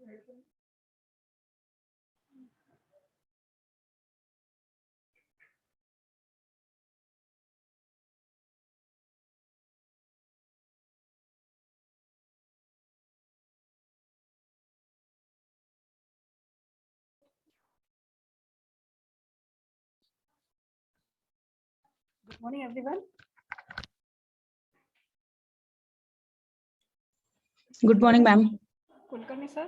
Good morning, everyone. Good morning, ma'am. Kulkarni sir.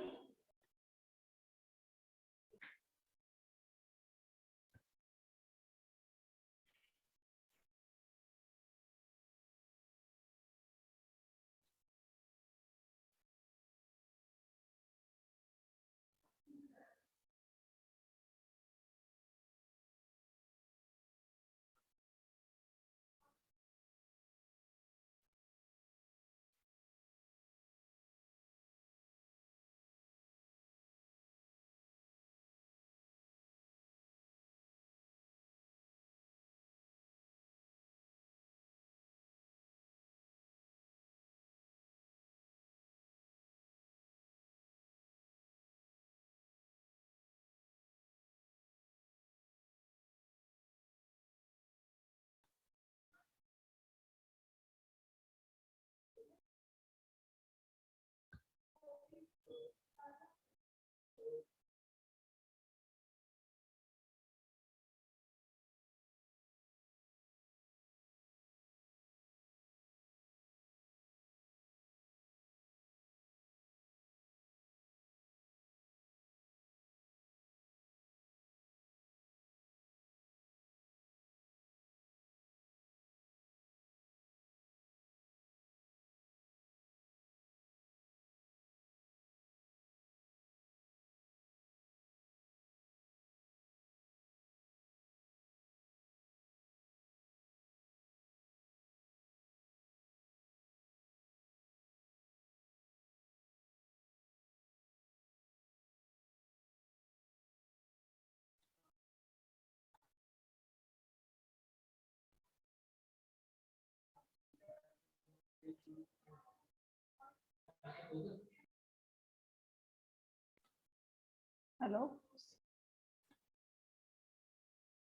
Hello.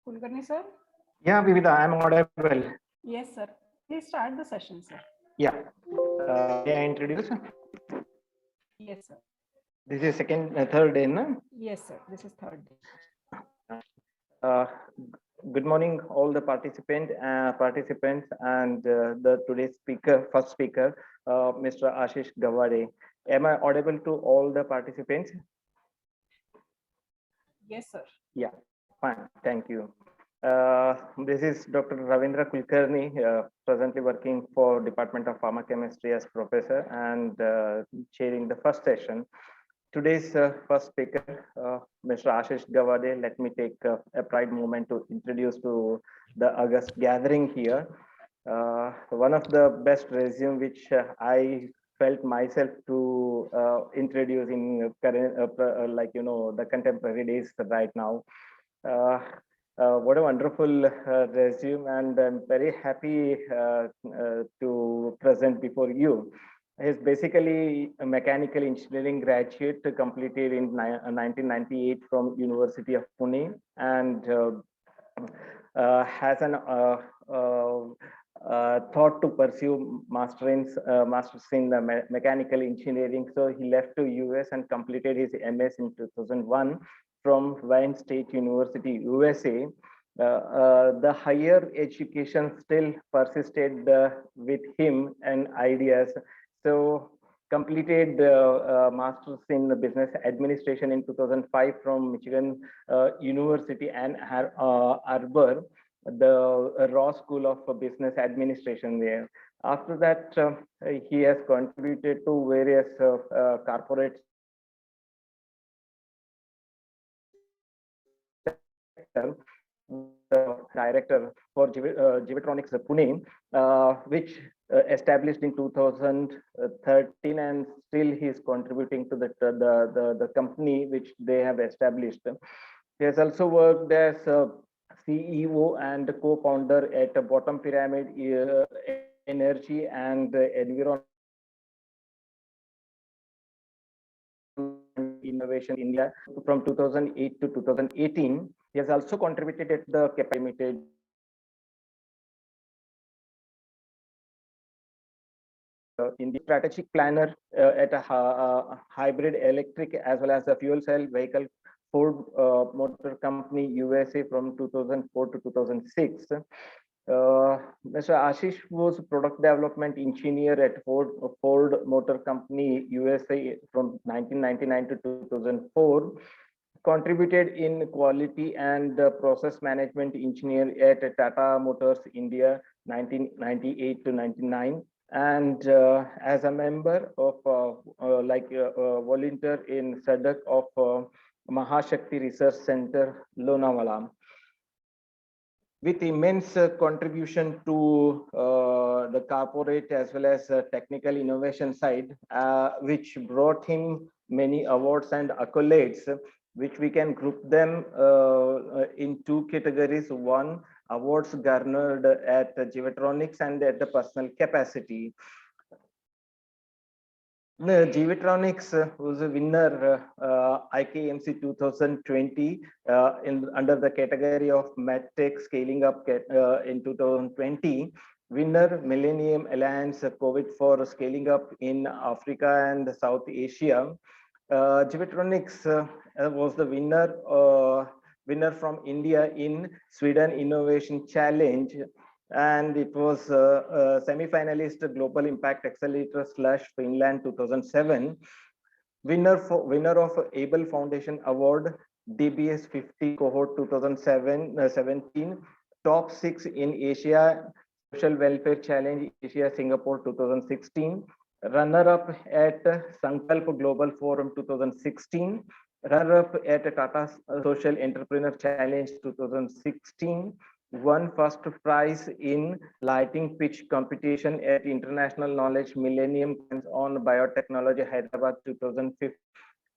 Kulkarni sir. Yeah, Vivida, I'm audible. Yes, sir. Please start the session, sir. Yeah. May I introduce? Yes, sir. This is third day, no? Yes, sir. This is third day. Uh, Good morning, all the participants, and the today's first speaker, Mr. Ashish Gawade. Am I audible to all the participants? Yes, sir. Yeah, fine. Thank you. This is Dr. Ravindra Kulkarni, presently working for Department of Pharmacochemistry as professor and chairing the first session. Today's first speaker, Mr. Ashish Gawade. Let me take a pride moment to introduce to the August gathering here. One of the best resume which I felt myself to introduce in current, the contemporary days right now. What a wonderful resume, and I'm very happy to present before you. He's basically a mechanical engineering graduate completed in 1998 from University of Pune, and has an thought to pursue masters in mechanical engineering. So he left to US and completed his MS in 2001 from Wayne State University, USA. The higher education still persisted with him and ideas. So completed masters in business administration in 2005 from Michigan University and Arbor, the Raw School of Business Administration there. After that, he has contributed to various corporate sector, director for Givitronics Pune, which established in 2013, and still he is contributing to the company which they have established. He has also worked as CEO and co-founder at Bottom Pyramid Energy and Environment Innovation India from 2008 to 2018. He has also contributed at the Kappa Limited in the strategic planner at a hybrid electric as well as a fuel cell vehicle Ford Motor Company USA from 2004 to 2006. Mr. Ashish was product development engineer at Ford Motor Company USA from 1999 to 2004. Contributed in quality and process management engineer at Tata Motors India 1998 to 99. And as a member of volunteer in SADC of Mahashakti Research Center, Lonavala. With immense contribution to the corporate as well as technical innovation side, which brought him many awards and accolades, which we can group them in two categories. One, awards garnered at Geotronics and at the personal capacity. Geotronics was a winner IKMC 2020 under the category of MedTech scaling up in 2020. Winner Millennium Alliance COVID for scaling up in Africa and South Asia. Geotronics was the winner from India in Sweden Innovation Challenge, and it was a semi-finalist Global Impact Accelerator / Finland 2007. Winner of Able Foundation Award DBS 50 cohort 2017. Top 6 in Asia Social Welfare Challenge Asia Singapore 2016. Runner-up at Sankalp Global Forum 2016. Runner-up at Tata Social Entrepreneur Challenge 2016. Won first prize in lighting pitch competition at International Knowledge Millennium on Biotechnology Hyderabad 2015.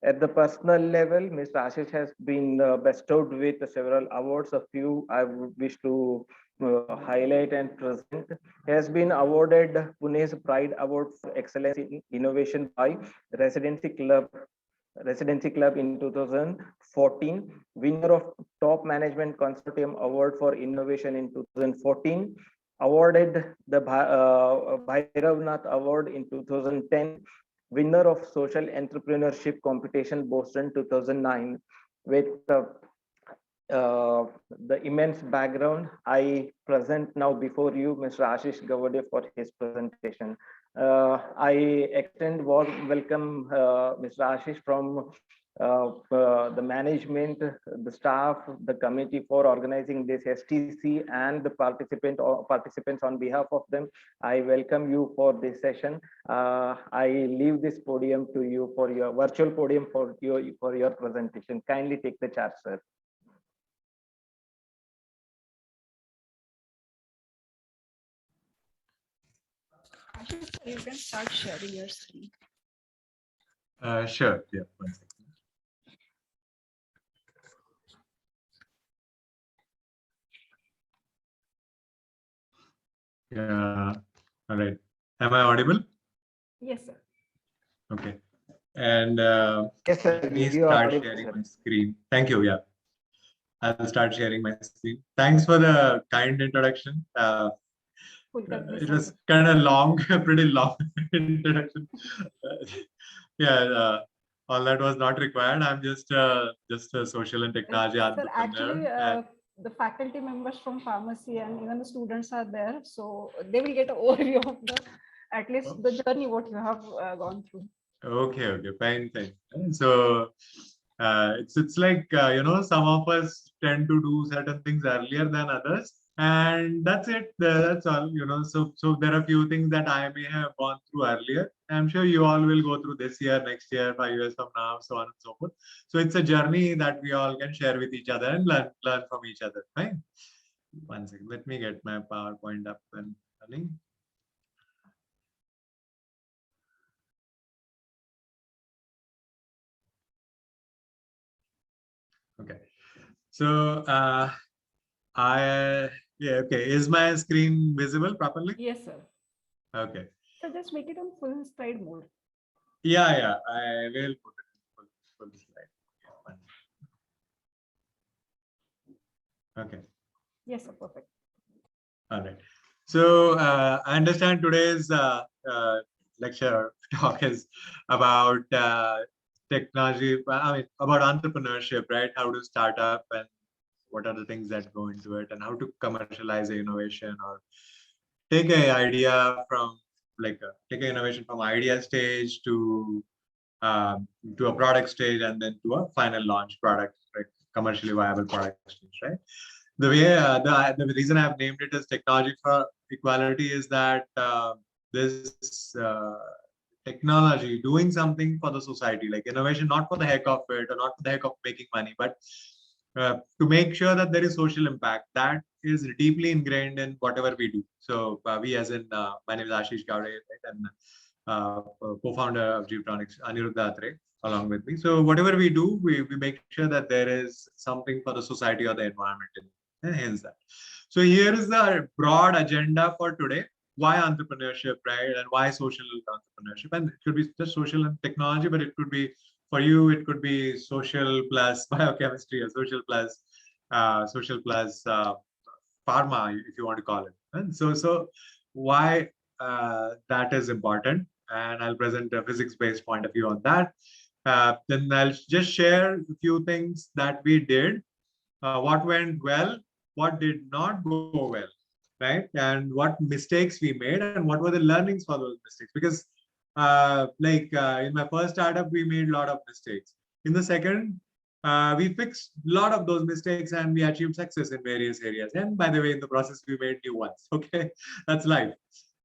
At the personal level, Mr. Ashish has been bestowed with several awards. A few I would wish to highlight and present. He has been awarded Pune's Pride Award for Excellence in Innovation by Residency Club in 2014, winner of Top Management Consortium Award for Innovation in 2014, awarded the Bhairavnath Award in 2010, winner of Social Entrepreneurship Competition Boston 2009. With the immense background, I present now before you Mr. Ashish Gawade for his presentation. I extend warm welcome Mr. Ashish from the management, the staff, the committee for organizing this STC and the participants on behalf of them. I welcome you for this session. I leave this podium to you for your virtual podium for your presentation. Kindly take the charge, sir. You can start sharing your screen. Sure. Yeah. 1 second. Yeah. All right. Am I audible? Yes, sir. Okay. And Yes, sir. let me You are start audible, sharing sir. my screen. Thank you. Yeah. I'll start sharing my screen. Thanks for the kind introduction. It was kind of long, pretty long introduction. Yeah, all that was not required. I'm just a social and technology Sir, entrepreneur. actually, the faculty members from pharmacy and even the students are there, so they will get an overview of at least the journey what you have gone through. Okay, fine. So it's like some of us tend to do certain things earlier than others, and that's it. That's all. So there are a few things that I may have gone through earlier. I'm sure you all will go through this year, next year, 5 years from now, so on and so forth. So it's a journey that we all can share with each other and learn from each other. Fine. 1 second. Let me get my PowerPoint up and running. Okay. So okay. Is my screen visible properly? Yes, sir. Okay. So just make it on full slide mode. Yeah. I will put it in full slide. Okay. Yes, sir, perfect. All right. So I understand today's lecture talk is about technology, I mean, about entrepreneurship, right? How to start up and what are the things that go into it and how to commercialize the innovation or take a idea from take an innovation from idea stage to a product stage and then to a final launch product, right? Commercially viable product stage, right? The way the reason I've named it as technology for equality is that this technology doing something for the society, like innovation, not for the heck of it or not for the heck of making money, but to make sure that there is social impact that is deeply ingrained in whatever we do. So we, as in my name is Ashish Gawade, right, and co-founder of Geotronics, Aniruddha Atre, along with me. So whatever we do, we make sure that there is something for the society or the environment in it. Hence that. So here is the broad agenda for today. Why entrepreneurship, right? And why social entrepreneurship? And it could be just social and technology, but it could be for you, it could be social plus biochemistry or social plus pharma, if you want to call it. And so why that is important, and I'll present a physics-based point of view on that. Then I'll just share a few things that we did, what went well, what did not go well, right? And what mistakes we made, and what were the learnings for those mistakes. Because in my first startup, we made a lot of mistakes. In the second, we fixed a lot of those mistakes and we achieved success in various areas. And by the way, in the process, we made new ones. Okay, that's life.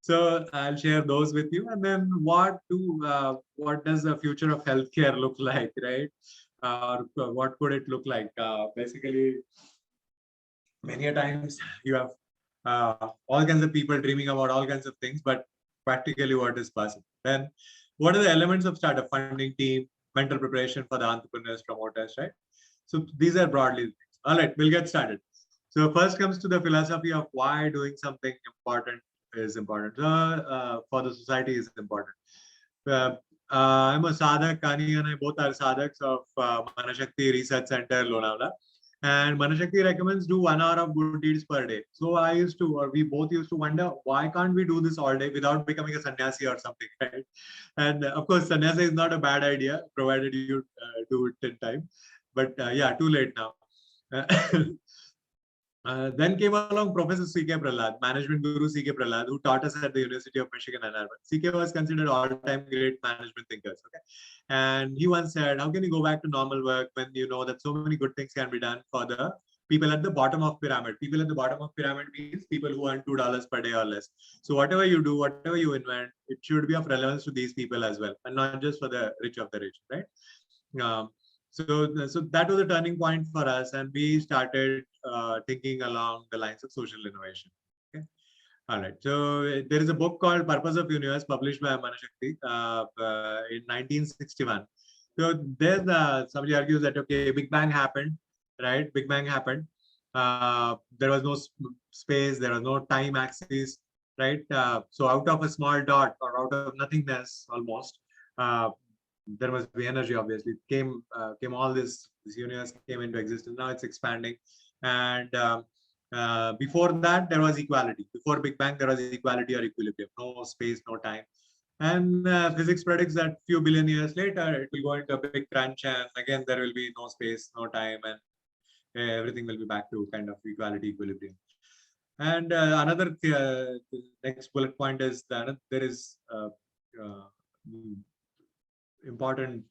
So I'll share those with you. And then what does the future of healthcare look like, right? What could it look like? Basically, many a times you have all kinds of people dreaming about all kinds of things, but practically what is possible. Then what are the elements of startup? Funding team, mental preparation for the entrepreneurs, promoters, right? So these are broadly things. All right, we'll get started. So first comes to the philosophy of why doing something important is important for the society is important. I'm a Sadhak, Kani and I both are Sadhaks of Manashakti Research Center, Lonavala. And Manashakti recommends do 1 hour of good deeds per day. So we both used to wonder, why can't we do this all day without becoming a sannyasi or something, right? And of course, sannyasi is not a bad idea, provided you do it in time. But yeah, too late now. Then came along Professor C.K. Prahlad, management guru C.K. Prahlad, who taught us at the University of Michigan Ann Arbor. C.K. was considered all-time great management thinkers. Okay, and he once said, "How can you go back to normal work when you know that so many good things can be done for the people at the bottom of pyramid?" People at the bottom of pyramid means people who earn $2 per day or less. So whatever you do, whatever you invent, it should be of relevance to these people as well, and not just for the rich of the rich, right? So that was a turning point for us, and we started thinking along the lines of social innovation. Okay. All right. So there is a book called Purpose of Universe published by Manashakti in 1961. So there's somebody argues that, okay, Big Bang happened, right? Big Bang happened. There was no space, there was no time axis, right? So out of a small dot or out of nothingness almost, there must be energy, obviously. Came all this universe came into existence. Now it's expanding. And before that, there was equality. Before Big Bang, there was equality or equilibrium. No space, no time. And physics predicts that few billion years later, it will go into a big crunch. And again, there will be no space, no time. And everything will be back to kind of equality, equilibrium. And another next bullet point is that there is important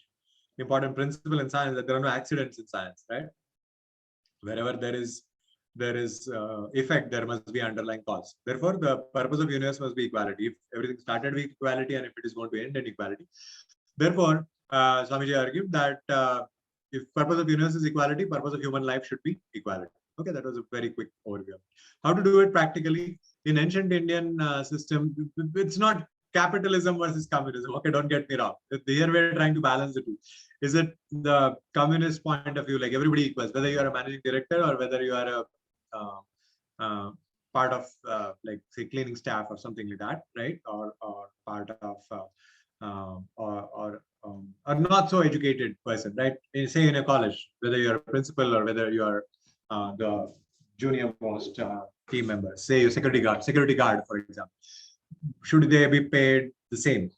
principle in science, that there are no accidents in science, right? Wherever there is effect, there must be underlying cause. Therefore, the purpose of universe must be equality. If everything started with equality and if it is going to end in equality, therefore, Swamiji argued that if purpose of universe is equality, purpose of human life should be equality. Okay, that was a very quick overview. How to do it practically in ancient Indian system? It's not capitalism versus communism. Okay, don't get me wrong. Here we're trying to balance the two. Is it the communist point of view, like everybody equals, whether you are a managing director or whether you are a part of like say cleaning staff or something like that, right? Or part of or not so educated person, right? Say in a college, whether you're a principal or whether you are junior most team members, say your security guard, for example, should they be paid the same?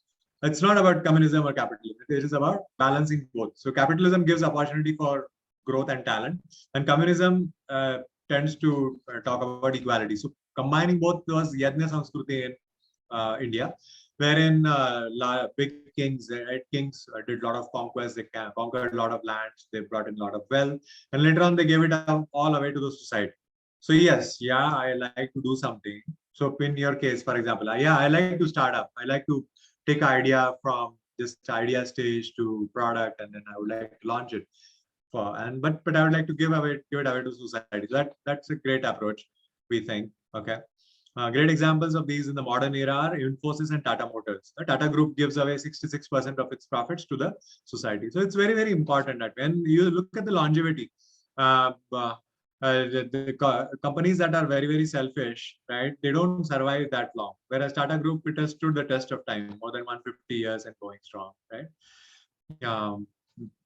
It's not about communism or capitalism. It is about balancing both. So capitalism gives opportunity for growth and talent, and communism tends to talk about equality. So combining both was Yajna Sanskruti in India, wherein big kings, kings did a lot of conquests. They conquered a lot of lands. They brought in a lot of wealth, and later on they gave it all away to the society. So yes, yeah, I like to do something. So in your case, for example, yeah, I like to start up. I like to take idea from just idea stage to product, and then I would like to launch it. But I would like to give it away to society. So that's a great approach, we think. Okay. Great examples of these in the modern era are Infosys and Tata Motors. The Tata Group gives away 66% of its profits to the society. So it's very, very important that when you look at the longevity, companies that are very, very selfish, right? They don't survive that long. Whereas Tata Group, it has stood the test of time, more than 150 years and going strong, right?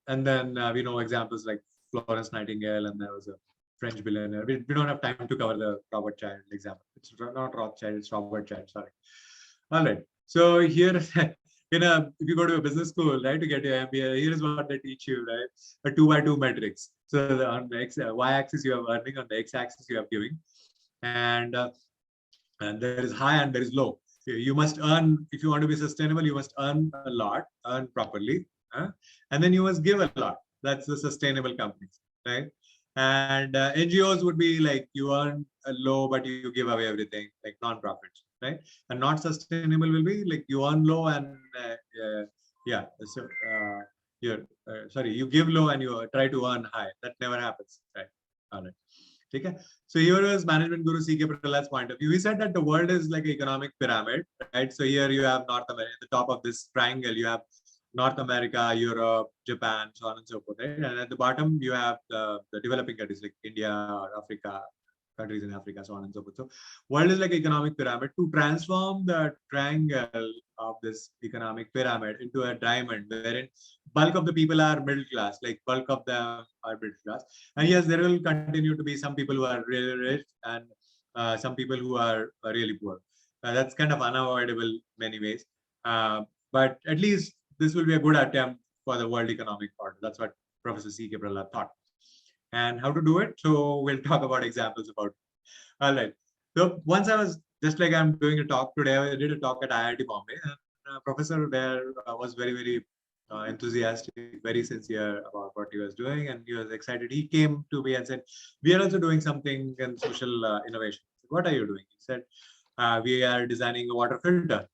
And then we know examples like Florence Nightingale, and there was a French billionaire. We don't have time to cover the Robert Child example. It's not Rothschild, it's Robert Child, sorry. All right. So here, if you go to a business school, right, to get your MBA, here is what they teach you, right? A 2x2 matrix. So on the y-axis, you have earning, on the x-axis, you have giving. And there is high and there is low. You must earn, if you want to be sustainable, you must earn a lot, earn properly. And then you must give a lot. That's the sustainable companies, right? And NGOs would be like you earn a low, but you give away everything, like non-profits, right? And not sustainable will be like you earn low and yeah, so you give low and you try to earn high. That never happens, right? All right. Okay. So here is management guru C.K. Prahalad's point of view. He said that the world is like an economic pyramid, right? So here you have North America, at the top of this triangle, you have North America, Europe, Japan, so on and so forth, right? And at the bottom, you have the developing countries like India or Africa, countries in Africa, so on and so forth. So world is like economic pyramid. To transform the triangle of this economic pyramid into a diamond, wherein bulk of the people are middle class, like bulk of them are middle class. And yes, there will continue to be some people who are really rich and some people who are really poor. That's kind of unavoidable in many ways. But at least this will be a good attempt for the world economic order. That's what Professor C.K. Prahalad thought. And how to do it? So we'll talk about examples about it. All right. So once I was, just like I'm doing a talk today, I did a talk at IIT Bombay, and professor there was very, very enthusiastic, very sincere about what he was doing, and he was excited. He came to me and said, we are also doing something in social innovation. What are you doing? He said, we are designing a water filter.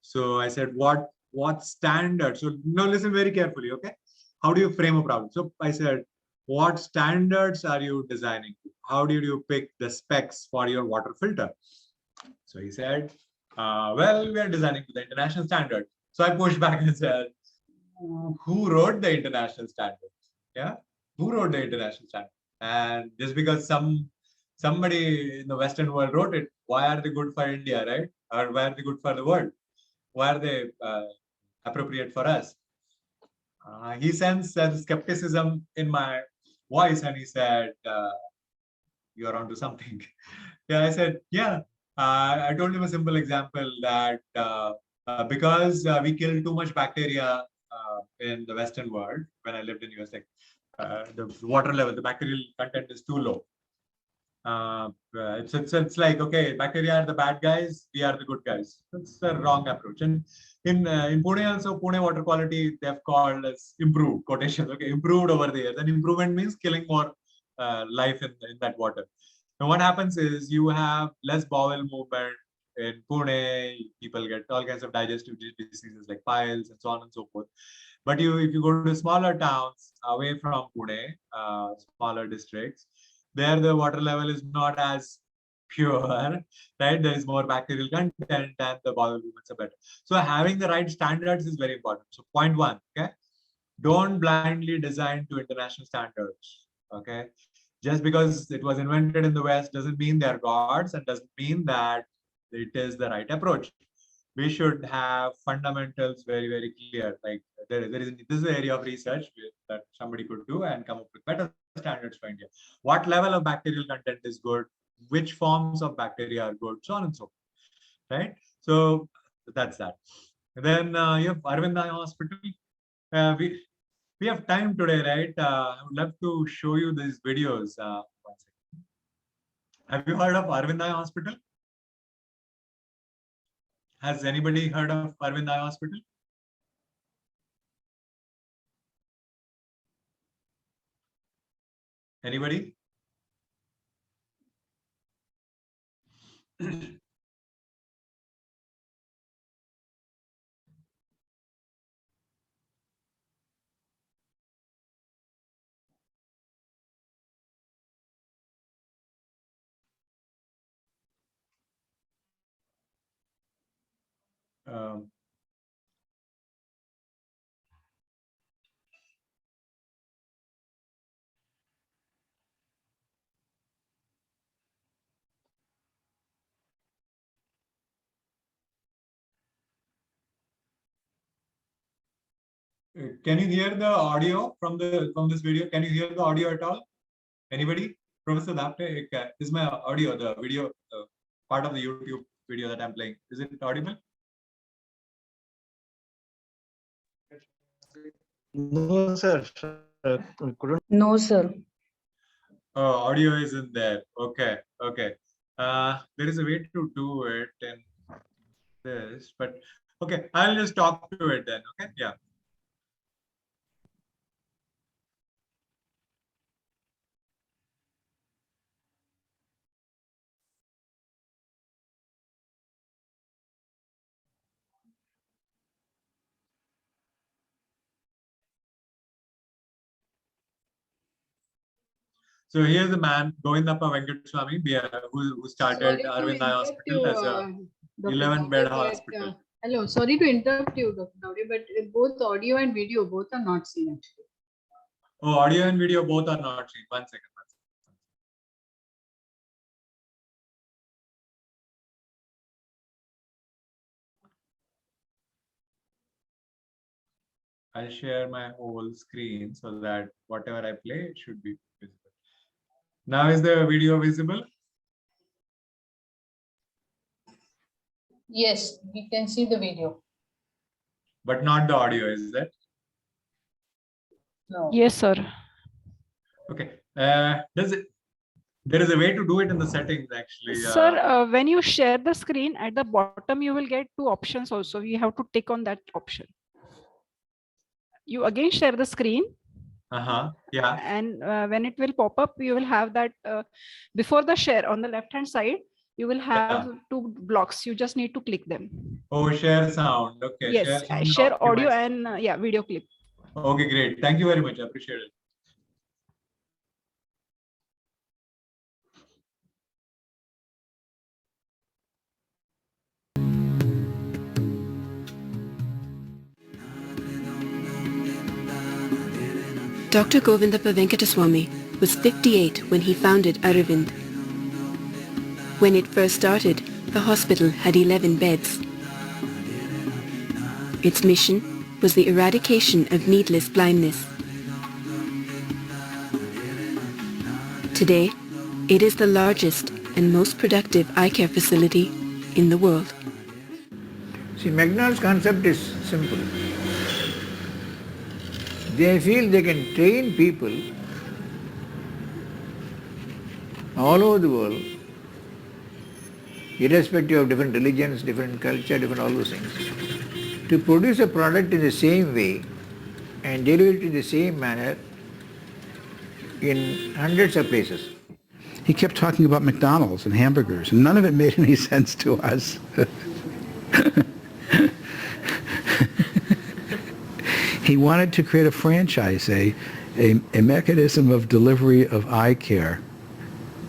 So I said, what standard? So now listen very carefully, okay? How do you frame a problem? So I said, what standards are you designing? How did you pick the specs for your water filter? So he said, well, we are designing to the international standard. So I pushed back and said, who wrote the international standard? Yeah, who wrote the international standard? And just because somebody in the Western world wrote it, why are they good for India, right? Or why are they good for the world? Why are they appropriate for us? He sensed skepticism in my voice, and he said, you're onto something. Yeah, I said, yeah. I told him a simple example that because we kill too much bacteria in the Western world, when I lived in US, like, the water level, the bacterial content is too low. It's like, okay, bacteria are the bad guys, we are the good guys. That's the wrong approach. And in Pune also, Pune water quality, they've called as improved, quotations, okay, improved over the years. And improvement means killing more life in that water. Now what happens is you have less bowel movement in Pune, people get all kinds of digestive diseases like piles and so on and so forth. But if you go to smaller towns away from Pune, smaller districts, there the water level is not as pure, right? There is more bacterial content and the bowel movements are better. So having the right standards is very important. So point one, okay? Don't blindly design to international standards, okay? Just because it was invented in the West doesn't mean they're gods and doesn't mean that it is the right approach. We should have fundamentals very, very clear. Like this is an area of research that somebody could do and come up with better standards for India. What level of bacterial content is good? Which forms of bacteria are good? So on and so forth. Right? So that's that. Then you have Arvind Eye Hospital. We have time today, right? I would love to show you these videos. One second. Have you heard of Arvind Eye Hospital? Has anybody heard of Arvind Eye Hospital? Anybody? Um, Can you hear the audio from this video? Can you hear the audio at all? Anybody? Professor Dapte, is my audio, the video, part of the YouTube video that I'm playing, is it audible? No, sir. We couldn't. No, sir. Oh, audio isn't there. Okay, okay. There is a way to do it in this, but okay, I'll just talk to it then. Okay, yeah. So here's a man, Govindappa Venkateswamy, who started Arvind Eye Hospital as a 11-bed hospital. Hello, sorry to interrupt you, Dr. Gawade, but both audio and video, both are not seen actually. Oh, audio and video both are not seen. One second. I'll share my whole screen so that whatever I play should be visible. Now is the video visible? Yes, we can see the video. But not the audio, is that? No. Yes, sir. Okay. There is a way to do it in the settings actually. Sir, when you share the screen at the bottom, you will get two options also. You have to tick on that option. You again share the screen. Yeah. And when it will pop up, you will have that before the share on the left hand side, you will have two blocks. You just need to click them. Oh, share sound. Okay. Yes, sound share audio optimize. and yeah, video clip. Okay, great. Thank you very much. I appreciate it. Dr. Govindappa Venkateswamy was 58 when he founded Aravind. When it first started, the hospital had 11 beds. Its mission was the eradication of needless blindness. Today, it is the largest and most productive eye care facility in the world. See, McDonald's concept is simple. They feel they can train people all over the world, irrespective of different religions, different culture, different all those things, to produce a product in the same way and deliver it in the same manner in hundreds of places. He kept talking about McDonald's and hamburgers, and none of it made any sense to us. He wanted to create a franchise, a mechanism of delivery of eye care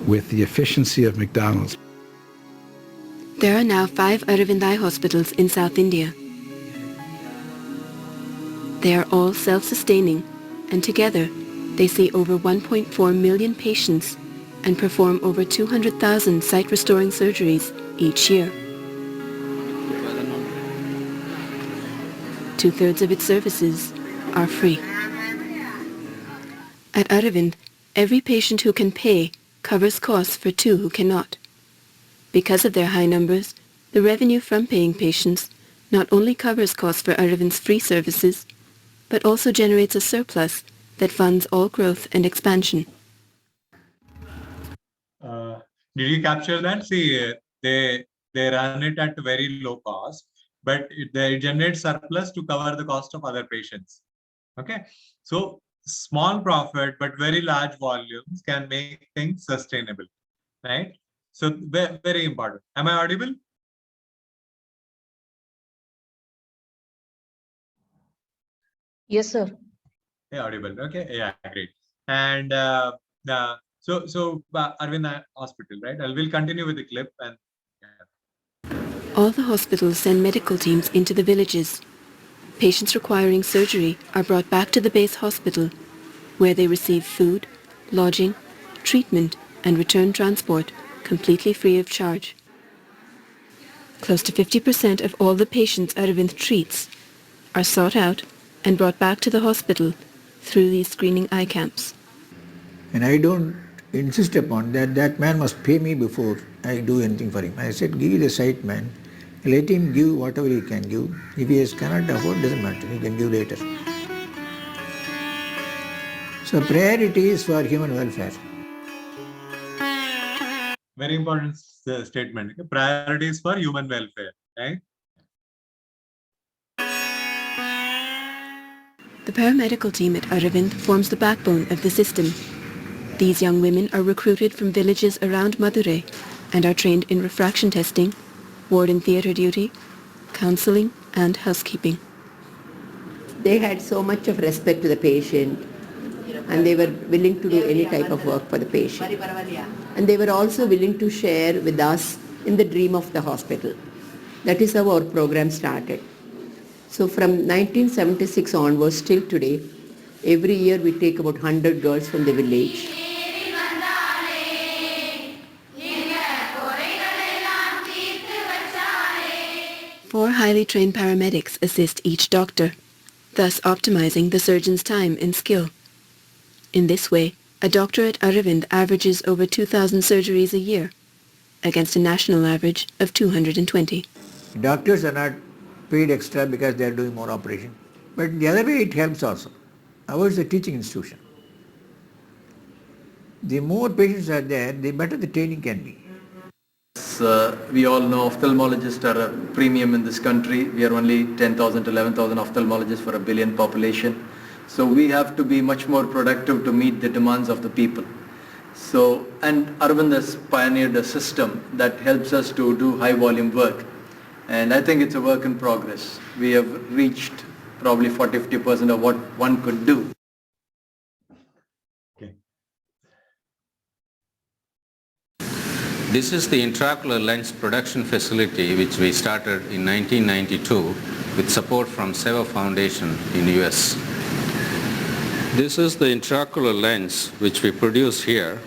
with the efficiency of McDonald's. There are now 5 Aravind Eye hospitals in South India. They are all self-sustaining, and together they see over 1.4 million patients and perform over 200,000 sight-restoring surgeries each year. 2/3 of its services are free. At Aravind, every patient who can pay covers costs for 2 who cannot. Because of their high numbers, the revenue from paying patients not only covers costs for Arvind's free services, but also generates a surplus that funds all growth and expansion. Did you capture that? See, they run it at very low cost, but they generate surplus to cover the cost of other patients. Okay, so small profit but very large volumes can make things sustainable, right? So very important. Am I audible? Yes, sir. Yeah, audible. Okay, yeah, great. And Arvind Hospital, right? We'll continue with the clip. And All the hospitals send medical teams into the villages. Patients requiring surgery are brought back to the base hospital, where they receive food, lodging, treatment, and return transport completely free of charge. Close to 50% of all the patients Aravind treats are sought out and brought back to the hospital through these screening eye camps. And I don't insist upon that man must pay me before I do anything for him. I said, give the sight man, let him give whatever he can give. If he cannot afford, doesn't matter, he can give later. So priority is for human welfare. very important statement. Okay? Priorities for human welfare, right? The paramedical team at Aravind forms the backbone of the system. These young women are recruited from villages around Madurai and are trained in refraction testing, ward and theatre duty, counselling and housekeeping. They had so much of respect to the patient and they were willing to do any type of work for the patient. And they were also willing to share with us in the dream of the hospital. That is how our program started. So from 1976 onwards till today, every year we take about 100 girls from the village. Four highly trained paramedics assist each doctor, thus optimizing the surgeon's time and skill. In this way, a doctor at Aravind averages over 2,000 surgeries a year, against a national average of 220. Doctors are not paid extra because they are doing more operation. But the other way it helps also. Ours is a teaching institution. The more patients are there, the better the training can be. We all know ophthalmologists are a premium in this country. We are only 10,000 to 11,000 ophthalmologists for a billion population. So we have to be much more productive to meet the demands of the people. So, and Aravind has pioneered a system that helps us to do high volume work. And I think it's a work in progress. We have reached probably 40-50% of what one could do. Okay. This is the intraocular lens production facility which we started in 1992 with support from Seva Foundation in US. This is the intraocular lens which we produce here,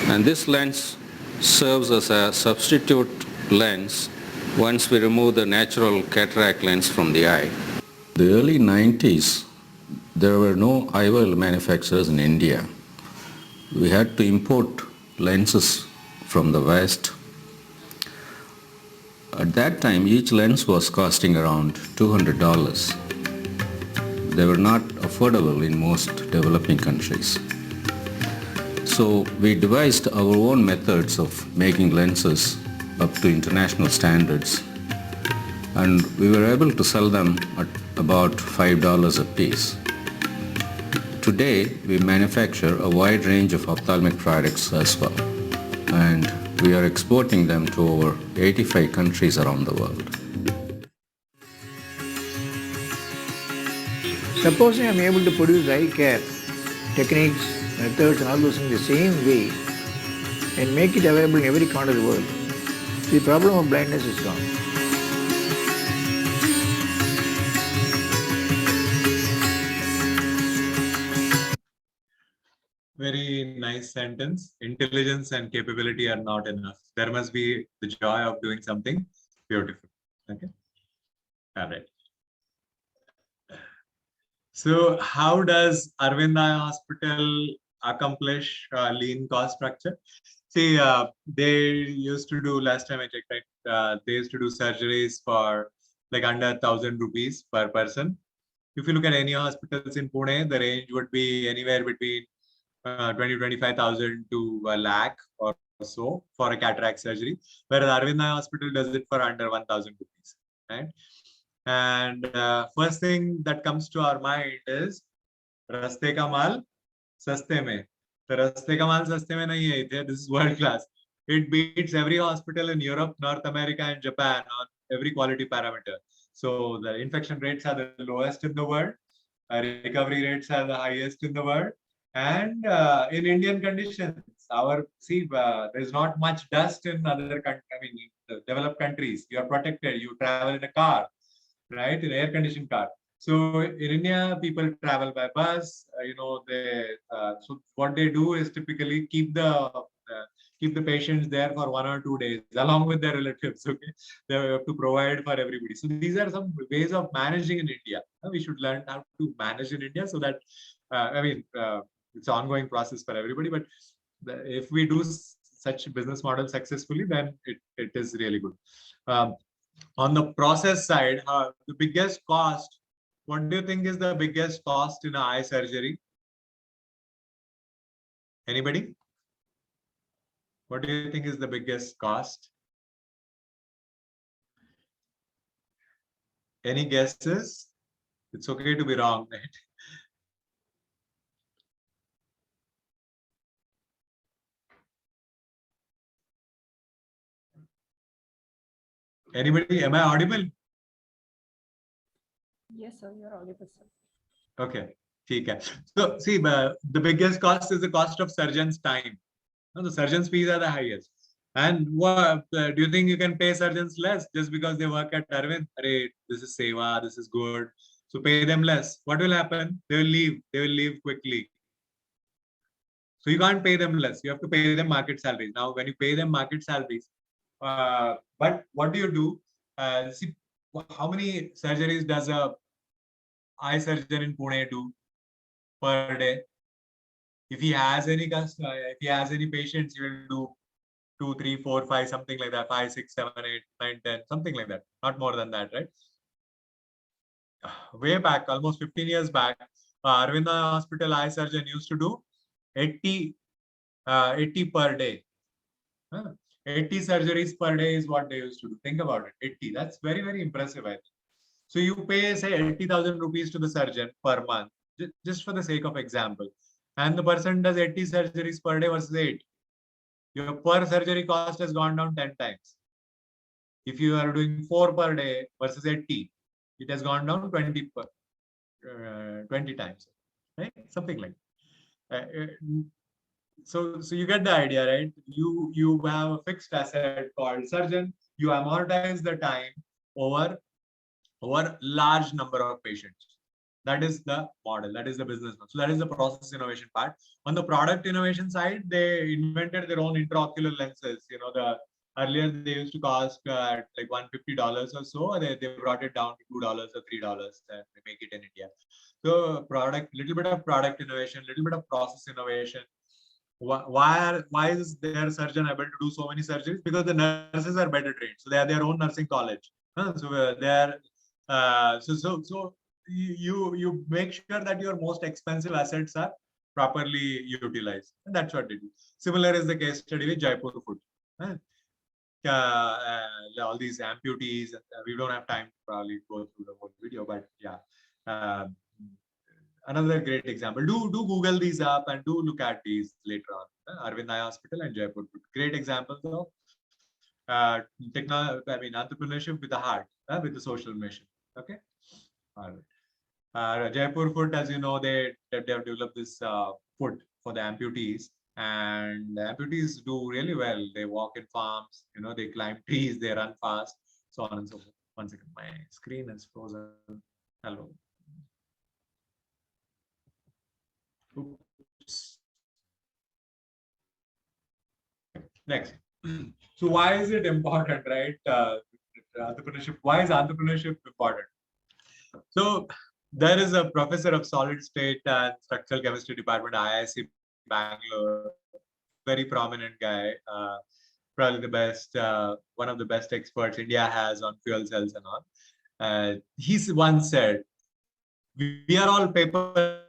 and this lens serves as a substitute lens once we remove the natural cataract lens from the eye. The early 90s, there were no IOL manufacturers in India. We had to import lenses from the West. At that time, each lens was costing around $200. They were not affordable in most developing countries. So we devised our own methods of making lenses up to international standards, and we were able to sell them at about $5 a piece. Today, we manufacture a wide range of ophthalmic products as well, and we are exporting them to over 85 countries around the world. Supposing I am able to produce eye care techniques, methods and all those things the same way and make it available in every corner of the world, the problem of blindness is gone. Very nice sentence. Intelligence and capability are not enough. There must be the joy of doing something beautiful. Okay. All right. So how does Aravind Eye Hospital accomplish lean cost structure. See, they used to do, last time I checked, right, they used to do surgeries for like under 1,000 rupees per person. If you look at any hospitals in Pune, the range would be anywhere between 25,000 to a lakh or so for a cataract surgery, whereas Arvind Eye Hospital does it for under 1,000 rupees, right? And first thing that comes to our mind is Raste ka mal saste mein. The Raste ka mal saste mein nahi hai. This is world class. It beats every hospital in Europe, North America, and Japan on every quality parameter. So the infection rates are the lowest in the world. Recovery rates are the highest in the world. And in Indian conditions, there's not much dust in other countries. I mean, in the developed countries, you are protected. You travel in a car, right? In an air-conditioned car. So in India, people travel by bus. So what they do is typically keep the patients there for 1 or 2 days along with their relatives. Okay, they have to provide for everybody. So these are some ways of managing in India. We should learn how to manage in India, so that it's an ongoing process for everybody. But if we do such business model successfully, then it is really good. On the process side, the biggest cost, what do you think is the biggest cost in eye surgery? Anybody? What do you think is the biggest cost? Any guesses? It's okay to be wrong, right? Anybody? Am I audible? Yes, sir, you're audible, sir. Okay. So see, the biggest cost is the cost of surgeon's time. The surgeon's fees are the highest. And what do you think you can pay surgeons less just because they work at Arvind? Array, this is Seva, this is good. So pay them less. What will happen? They will leave. They will leave quickly. So you can't pay them less. You have to pay them market salaries. Now, when you pay them market salaries, but what do you do? See, how many surgeries does a eye surgeon in Pune do per day? If he has any patients, he will do 2, 3, 4, 5, something like that. 5, 6, 7, 8, 9, 10, something like that. Not more than that, right? Way back, almost 15 years back, Arvind Eye Hospital eye surgeon used to do 80 per day. 80 surgeries per day is what they used to do. Think about it. 80. That's very, very impressive, I think. So you pay, say, 80,000 rupees to the surgeon per month, just for the sake of example. And the person does 80 surgeries per day versus 8. Your per surgery cost has gone down 10 times. If you are doing 4 per day versus 80, it has gone down 20 times, right? Something like that. So you get the idea, right? You have a fixed asset called surgeon. You amortize the time over large number of patients. That is the model. That is the business model. So that is the process innovation part. On the product innovation side, they invented their own intraocular lenses. Earlier they used to cost like $150 or so. They brought it down to $2 or $3 and they make it in India. So little bit of product innovation, little bit of process innovation. Why is their surgeon able to do so many surgeries? Because the nurses are better trained. So they have their own nursing college. So they are so you make sure that your most expensive assets are properly utilized, and that's what they do. Similar is the case study with Jaipur Food. All these amputees. We don't have time to probably go through the whole video, but yeah. Another great example. Do Google these up and do look at these later on. Arvind Eye Hospital and Jaipur Food. Great examples of entrepreneurship with a heart, with the social mission. Okay. All right. Jaipur Food, as you know, they have developed this food for the amputees, and the amputees do really well. They walk in farms, they climb trees, they run fast, so on and so forth. One second, my screen is frozen. Hello. Oops. Next. So why is it important, right? Entrepreneurship. Why is entrepreneurship important? So there is a professor of solid state and structural chemistry department, IICT Bangalore, very prominent guy, probably the best, one of the best experts India has on fuel cells and all. He's once said, we are all paper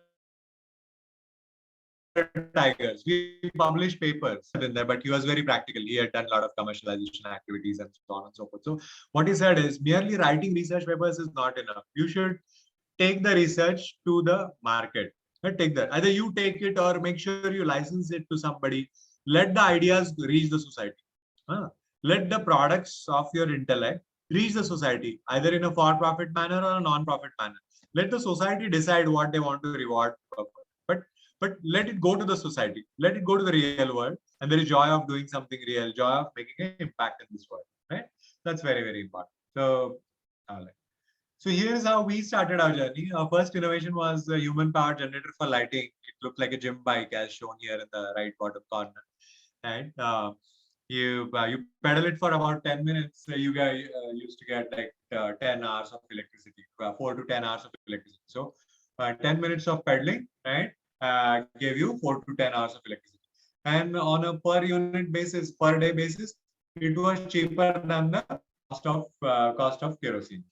tigers. We publish papers in there, but he was very practical. He had done a lot of commercialization activities and so on and so forth. So what he said is merely writing research papers is not enough. You should take the research to the market. Take that. Either you take it or make sure you license it to somebody. Let the ideas reach the society. Let the products of your intellect reach the society, either in a for-profit manner or a non-profit manner. Let the society decide what they want to reward. But let it go to the society. Let it go to the real world. And there is joy of doing something real, joy of making an impact in this world. Right? That's very, very important. So here's how we started our journey. Our first innovation was a human powered generator for lighting. It looked like a gym bike as shown here in the right bottom corner. And you pedal it for about 10 minutes. You guys used to get like 10 hours of electricity, 4 to 10 hours of electricity. So 10 minutes of pedaling, right, gave you 4 to 10 hours of electricity. And on a per unit basis, per day basis, it was cheaper than the cost of kerosene.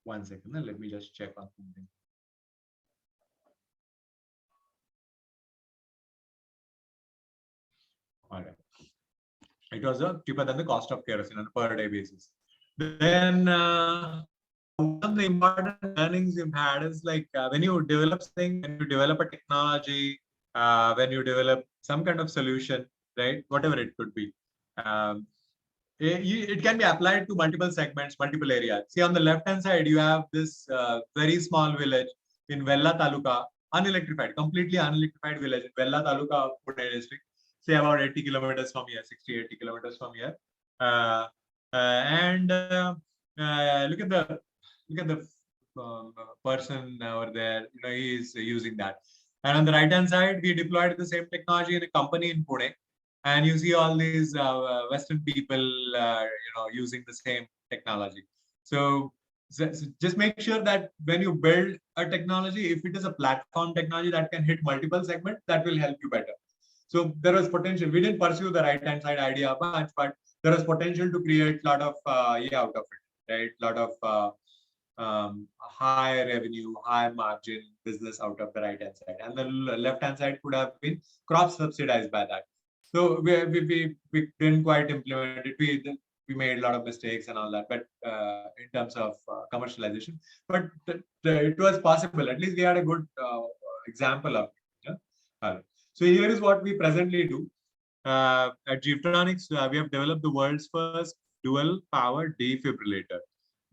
One second, let me just check on something. All right. It was cheaper than the cost of kerosene on a per day basis. Then one of the important learnings you've had is like when you develop something, when you develop a technology, when you develop some kind of solution, right, whatever it could be, it can be applied to multiple segments, multiple areas. See, on the left-hand side, you have this very small village in Vella Taluka, unelectrified, completely unelectrified village in Vella Taluka of Pune district, say about 80 kilometers from here, 60, 80 kilometers from here. Look at the person over there, you know, he is using that. And on the right-hand side, we deployed the same technology in a company in Pune. And you see all these Western people, using the same technology. So just make sure that when you build a technology, if it is a platform technology that can hit multiple segments, that will help you better. So there was potential. We didn't pursue the right-hand side idea much, but there was potential to create a lot of out of it, right? A lot of high revenue, high margin business out of the right-hand side. And the left-hand side could have been crop subsidized by that. So we didn't quite implement it. We made a lot of mistakes and all that, but in terms of commercialization, but it was possible. At least we had a good example of it. Yeah? So here is what we presently do. At Geotronics, we have developed the world's first dual power defibrillator.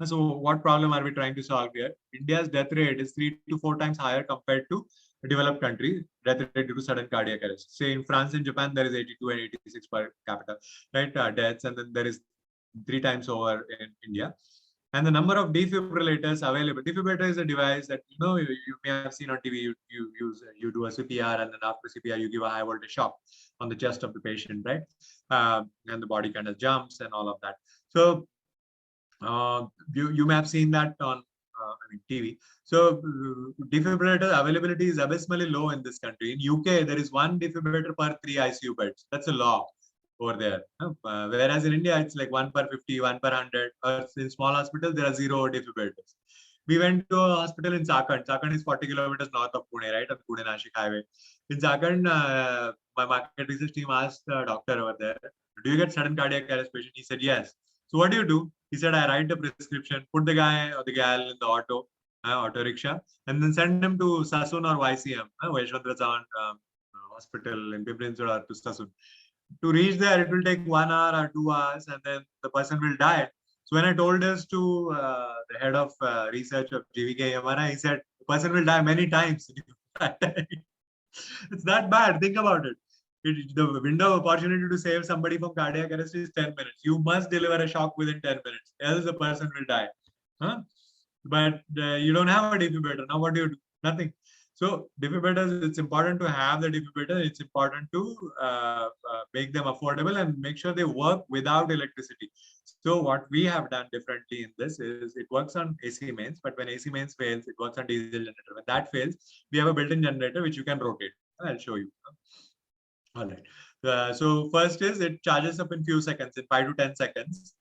So what problem are we trying to solve here? India's death rate is 3 to 4 times higher compared to developed countries, death rate due to sudden cardiac arrest. Say in France and Japan, there is 82 and 86 per capita, right? Deaths, and then there is 3 times over in India. And the number of defibrillators available. Defibrillator is a device that you may have seen on TV. You do a CPR, and then after CPR you give a high voltage shock on the chest of the patient, right? And the body kind of jumps and all of that. So you may have seen that on TV. So defibrillator availability is abysmally low in this country. In UK, there is 1 defibrillator per 3 ICU beds. That's a law over there. Whereas in India, it's like 1 per 50, 1 per 100. Or in small hospitals, there are 0 defibrillators. We went to a hospital in Chakan. Chakan is 40 kilometers north of Pune, right? On the Pune-Nashik highway. In Chakan, my market research team asked the doctor over there, do you get sudden cardiac arrest patient? He said, yes. So what do? He said, I write the prescription, put the guy or the gal in the auto rickshaw, and then send him to Sasun or YCM, Vaishwandra Chavan Hospital in Pimpri or to Sasun. To reach there, it will take 1 hour or 2 hours, and then the person will die. So when I told this to the head of research of GVK MRI, he said, the person will die many times. It's that bad. Think about it. The window of opportunity to save somebody from cardiac arrest is 10 minutes. You must deliver a shock within 10 minutes, else the person will die. But you don't have a defibrillator. Now what do? Nothing. So defibrillators, it's important to have the defibrillator. It's important to make them affordable and make sure they work without electricity. So what we have done differently in this is it works on AC mains, but when AC mains fails, it works on diesel generator. When that fails, we have a built-in generator which you can rotate. I'll show you. All right. So first is it charges up in few seconds, in 5 to 10 seconds,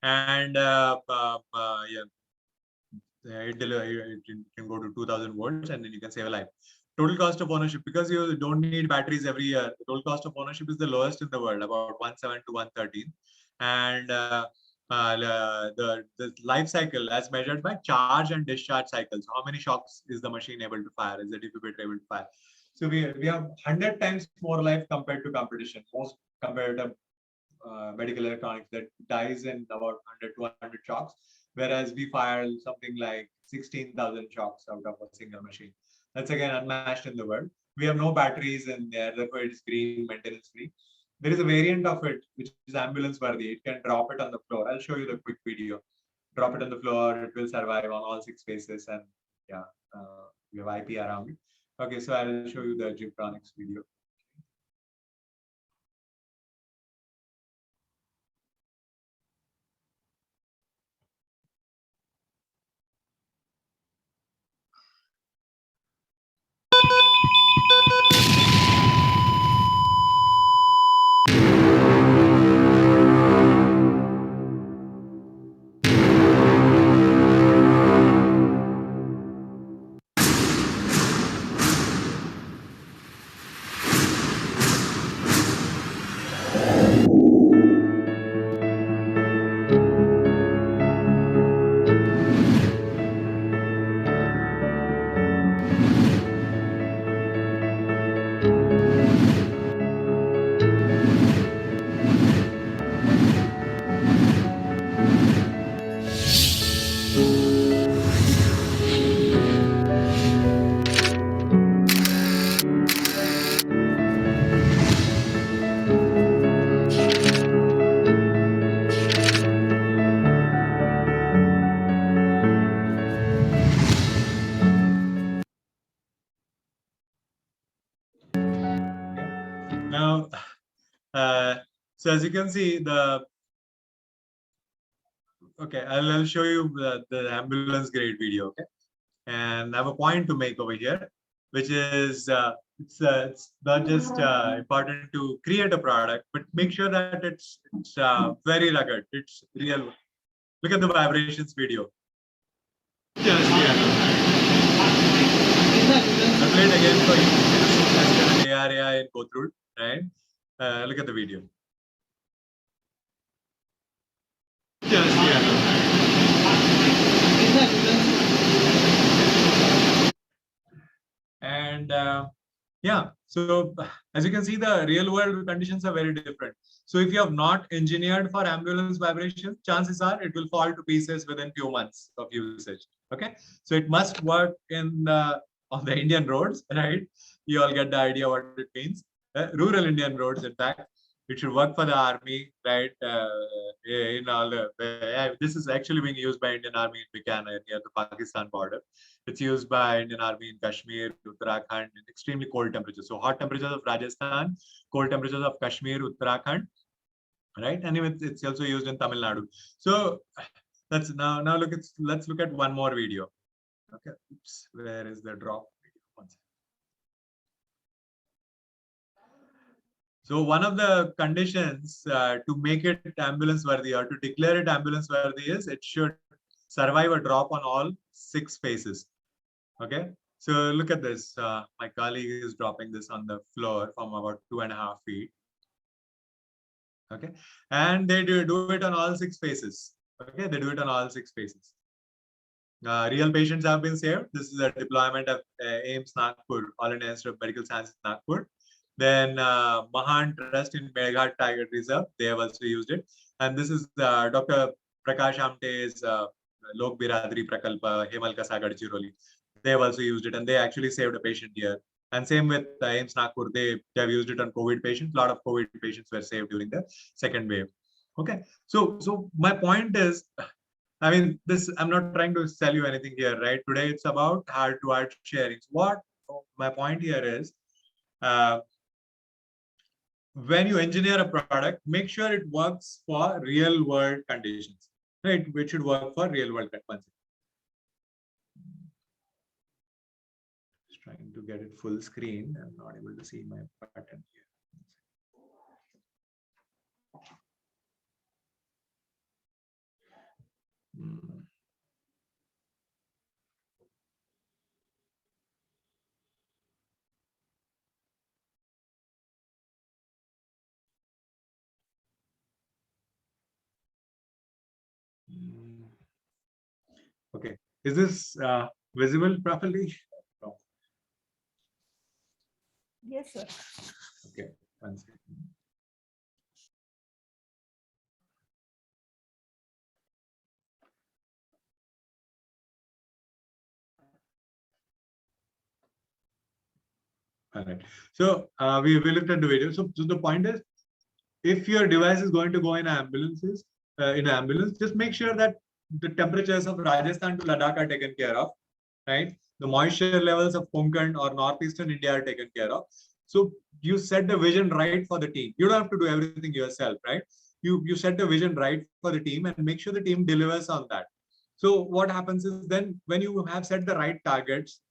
and yeah, it can go to 2000 volts, and then you can save a life. Total cost of ownership, because you don't need batteries every year, the total cost of ownership is the lowest in the world, about 1.7 to 1.13, and the life cycle as measured by charge and discharge cycles. How many shocks is the machine able to fire? Is the defibrillator able to fire? So we have 100 times more life compared to competition. Most comparative medical electronics that dies in about 100 to 200 shocks, whereas we fire something like 16,000 shocks out of a single machine. That's again unmatched in the world. We have no batteries in there, therefore it is green, maintenance free. There is a variant of it which is ambulance worthy. It can drop it on the floor. I'll show you the quick video. Drop it on the floor, it will survive on all 6 phases, and yeah, we have IP around it. Okay, so I'll show you the Gymtronics video. Now, so as you can see, I'll show you the ambulance grade video, okay? And I have a point to make over here, which is it's not just important to create a product, but make sure that it's very rugged, it's real. Look at the vibrations video. Just I'll play it again for you. Tested an ARAI and go through it, right? Look at the video. And yeah, so as you can see, the real world conditions are very different. So if you have not engineered for ambulance vibration, chances are it will fall to pieces within few months of usage. Okay, so it must work in on the Indian roads, right? You all get the idea what it means. Rural Indian roads, in fact, it should work for the army, right? In all this is actually being used by Indian Army in Bikaner near the Pakistan border. It's used by Indian Army in Kashmir, Uttarakhand, in extremely cold temperatures. So hot temperatures of Rajasthan, cold temperatures of Kashmir, Uttarakhand, right? And it's also used in Tamil Nadu. So let's now look at let's look at one more video. Okay, oops, where is the drop video? One second. So one of the conditions to make it ambulance worthy or to declare it ambulance worthy is it should survive a drop on all 6 phases. Okay, so look at this. My colleague is dropping this on the floor from about 2.5 feet. Okay, and they do it on all 6 phases. Okay, they do it on all 6 phases. Real patients have been saved. This is a deployment of AIMS Nagpur, All India Institute of Medical Sciences Nagpur. Then Mahan Trust in Meghat Tiger Reserve, they have also used it. And this is Dr. Prakash Amte's Lok Biradri Prakalpa, Hemalka Sagar Chiroli. They have also used it, and they actually saved a patient here. And same with AIMS Nagpur, they have used it on COVID patients. A lot of COVID patients were saved during the second wave. Okay, so my point is, I mean, this, I'm not trying to sell you anything here, right? Today, it's about heart-to-heart sharings. What my point here is, when you engineer a product, make sure it works for real world conditions, right? Which should work for real world conditions. Just trying to get it full screen. I'm not able to see my button here. Okay, is this visible properly? No. Yes, sir. Okay, one second. All right. So we looked at the video. So the point is, if your device is going to go in ambulances, just make sure that the temperatures of Rajasthan to Ladakh are taken care of, right? The moisture levels of Konkan or northeastern India are taken care of. So you set the vision right for the team. You don't have to do everything yourself, right? You set the vision right for the team and make sure the team delivers on that. So what happens is, then when you have set the right targets,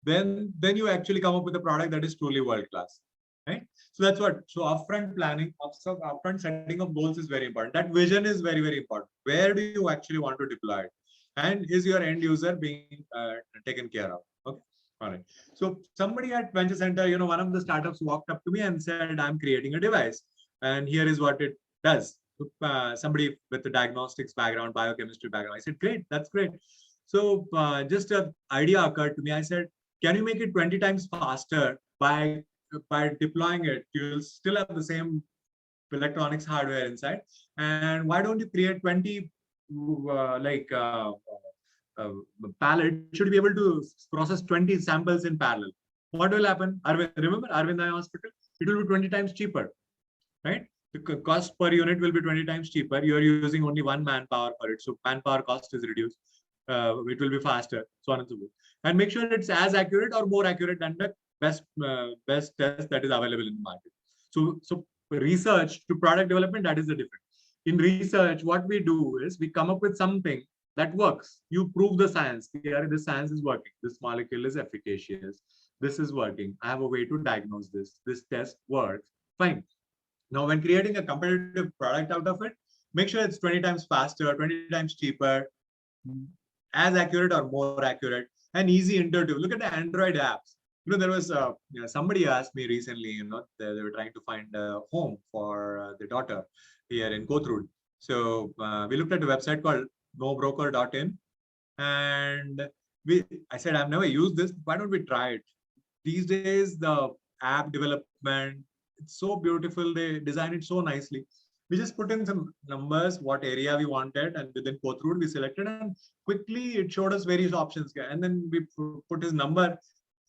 then you actually come up with a product that is truly world class, right? So that's what. So upfront planning, upfront setting of goals is very important. That vision is very, very important. Where do you actually want to deploy it? And is your end user being taken care of? Okay. All right. So somebody at Venture Center, one of the startups walked up to me and said, I'm creating a device, and here is what it does. Somebody with the diagnostics background, biochemistry background. I said, great, that's great. So just an idea occurred to me. I said, can you make it 20 times faster by deploying it? You'll still have the same electronics hardware inside. And why don't you create 20 pallet should be able to process 20 samples in parallel? What will happen? Remember Arvind Eye Hospital? It will be 20 times cheaper, right? The cost per unit will be 20 times cheaper. You're using only one manpower for it. So manpower cost is reduced. It will be faster, so on and so forth. And make sure it's as accurate or more accurate than the best test that is available in the market. So research to product development, that is the difference. In research, what we do is we come up with something that works. You prove the science. Here, the science is working. This molecule is efficacious. This is working. I have a way to diagnose this. This test works. Fine. Now, when creating a competitive product out of it, make sure it's 20 times faster, 20 times cheaper, as accurate or more accurate, and easy intuitive. Look at the Android apps. There was somebody asked me recently, they were trying to find a home for their daughter here in Kothurud. So we looked at a website called nobroker.in, and I said, I've never used this. Why don't we try it? These days, the app development, it's so beautiful. They design it so nicely. We just put in some numbers, what area we wanted, and within Kothurud we selected, and quickly it showed us various options. And then we put his number,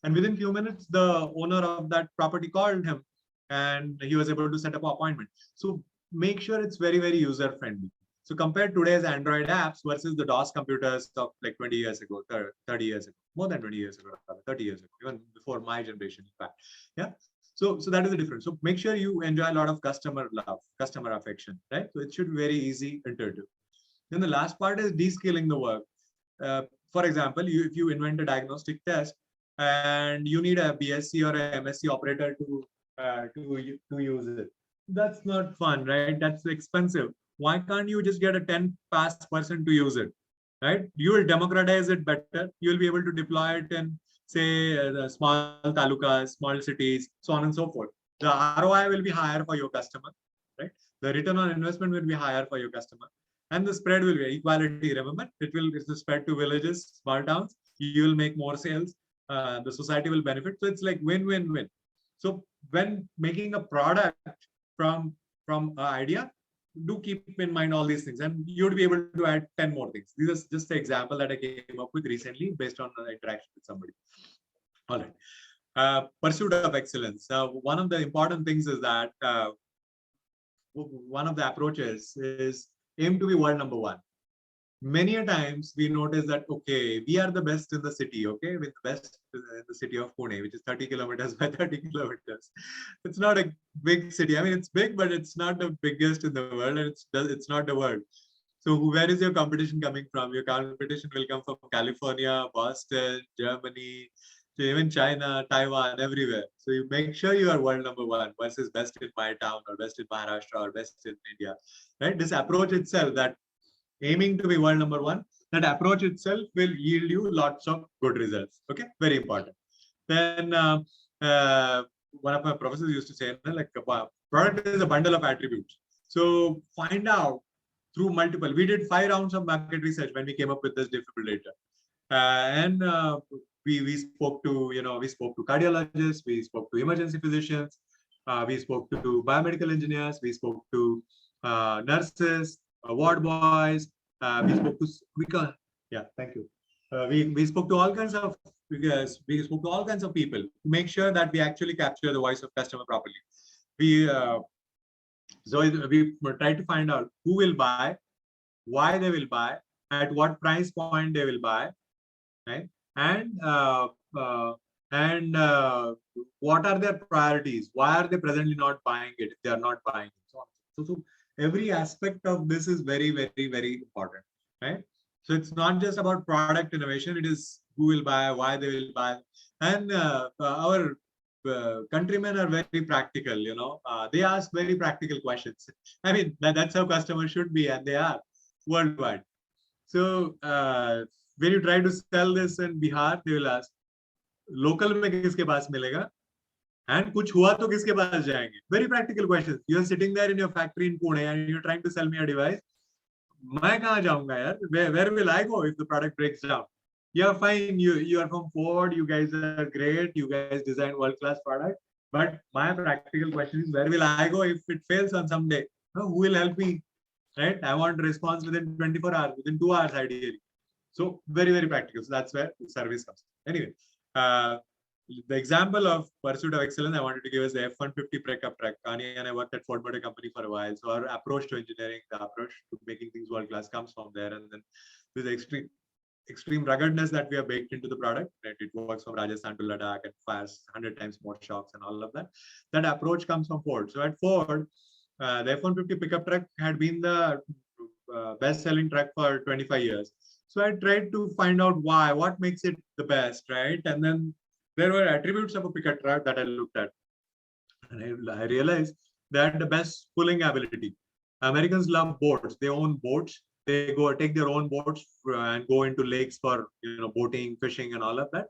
and within few minutes, the owner of that property called him, and he was able to set up an appointment. So make sure it's very, very user friendly. So compare today's Android apps versus the DOS computers of like 20 years ago, 30 years ago, more than 20 years ago, 30 years ago, even before my generation, in fact. Yeah. So that is the difference. So make sure you enjoy a lot of customer love, customer affection, right? So it should be very easy, intuitive. Then the last part is descaling the work. For example, if you invent a diagnostic test and you need a BSc or a MSc operator to use it, that's not fun, right? That's expensive. Why can't you just get a 10 pass person to use it, right? You will democratize it better. You will be able to deploy it in, say, the small talukas, small cities, so on and so forth. The ROI will be higher for your customer, right? The return on investment will be higher for your customer. And the spread will be equality. Remember, it's spread to villages, small towns. You will make more sales. The society will benefit. So it's like win-win-win. So when making a product from an idea, do keep in mind all these things, and you would be able to add 10 more things. This is just the example that I came up with recently based on an interaction with somebody. All right. Pursuit of excellence. One of the important things is that one of the approaches is aim to be world number one. many a times we notice that, okay, we are the best in the city, okay, with the best in the city of Pune, which is 30 kilometers by 30 kilometers. It's not a big city. I mean, it's big, but it's not the biggest in the world, and it's not the world. So where is your competition coming from? Your competition will come from California, Boston, Germany, to even China, Taiwan, everywhere. So you make sure you are world number one versus best in my town or best in Maharashtra or best in India, right? This approach itself, that aiming to be world number one, that approach itself will yield you lots of good results. Okay, very important. Then one of my professors used to say, like, a product is a bundle of attributes. So find out through multiple. We did 5 rounds of market research when we came up with this defibrillator, and we spoke to cardiologists, we spoke to emergency physicians, we spoke to biomedical engineers, we spoke to nurses, ward boys, we spoke to thank you. We spoke to all kinds of people to make sure that we actually capture the voice of customer properly. We try to find out who will buy, why they will buy, at what price point they will buy, right? And what are their priorities? Why are they presently not buying it if they are not buying it? So every aspect of this is very, very, very important, right? So it's not just about product innovation. It is who will buy, why they will buy. And our countrymen are very practical, they ask very practical questions. I mean, that's how customers should be, and they are worldwide. So when you try to sell this in Bihar, they will ask, local mein kiske paas milega? And kuch hua to kiske paas jayenge? Very practical questions. You're sitting there in your factory in Pune and you're trying to sell me a device. Main kahan jaunga yaar? Where will I go if the product breaks down? Yeah, fine. You are from Ford. You guys are great. You guys design world-class product. But my practical question is, where will I go if it fails on some day? Who will help me? Right? I want a response within 24 hours, within 2 hours ideally. So very, very practical. So that's where service comes. Anyway, the example of pursuit of excellence I wanted to give is the F-150 pickup truck. Kani and I worked at Ford Motor Company for a while. So our approach to engineering, the approach to making things world-class comes from there. And then with the extreme ruggedness that we have baked into the product, right? It works from Rajasthan to Ladakh and fires 100 times more shocks and all of that. That approach comes from Ford. So at Ford, the F-150 pickup truck had been the best-selling truck for 25 years. So I tried to find out why, what makes it the best, right? And then there were attributes of a pickup truck that I looked at. And I realized that the best pulling ability. Americans love boats. They own boats. They go take their own boats and go into lakes for boating, fishing, and all of that.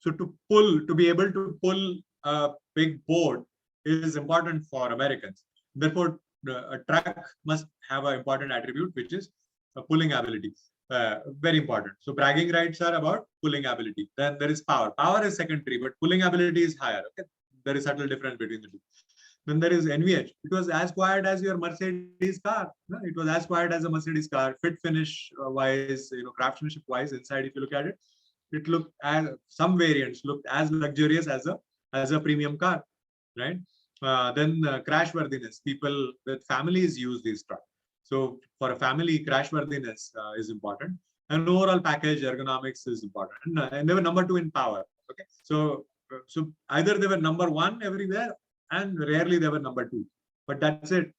So to be able to pull a big boat is important for Americans. Therefore, a truck must have an important attribute, which is a pulling ability. Very important. So bragging rights are about pulling ability. Then there is power. Power is secondary, but pulling ability is higher. Okay, there is subtle difference between the two. Then there is NVH. It was as quiet as your Mercedes car. It was as quiet as a Mercedes car. Fit finish wise, craftsmanship wise, inside if you look at it, it looked as some variants looked as luxurious as a premium car, right? Then crash worthiness. People with families use these trucks. So for a family, crash worthiness is important, and overall package ergonomics is important. And they were number 2 in power. Okay, so either they were number 1 everywhere, and rarely they were number 2. But that's it.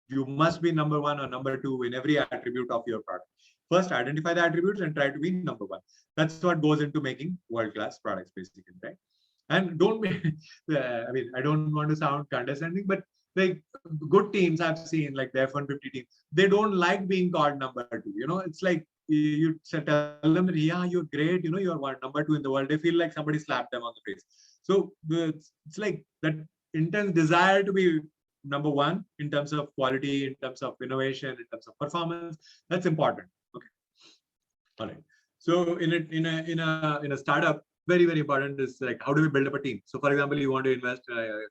You must be number 1 or number 2 in every attribute of your product. First, identify the attributes and try to be number 1. That's what goes into making world-class products, basically, right? And don't make, I mean, I don't want to sound condescending, but like good teams I've seen, like the F-150 team, they don't like being called number 2. It's like you tell them that, yeah, you're great, you're number 2 in the world. They feel like somebody slapped them on the face. So it's like that intense desire to be number 1 in terms of quality, in terms of innovation, in terms of performance. That's important. Okay. All right. So in a startup, very, very important is like, how do we build up a team? So for example, you want to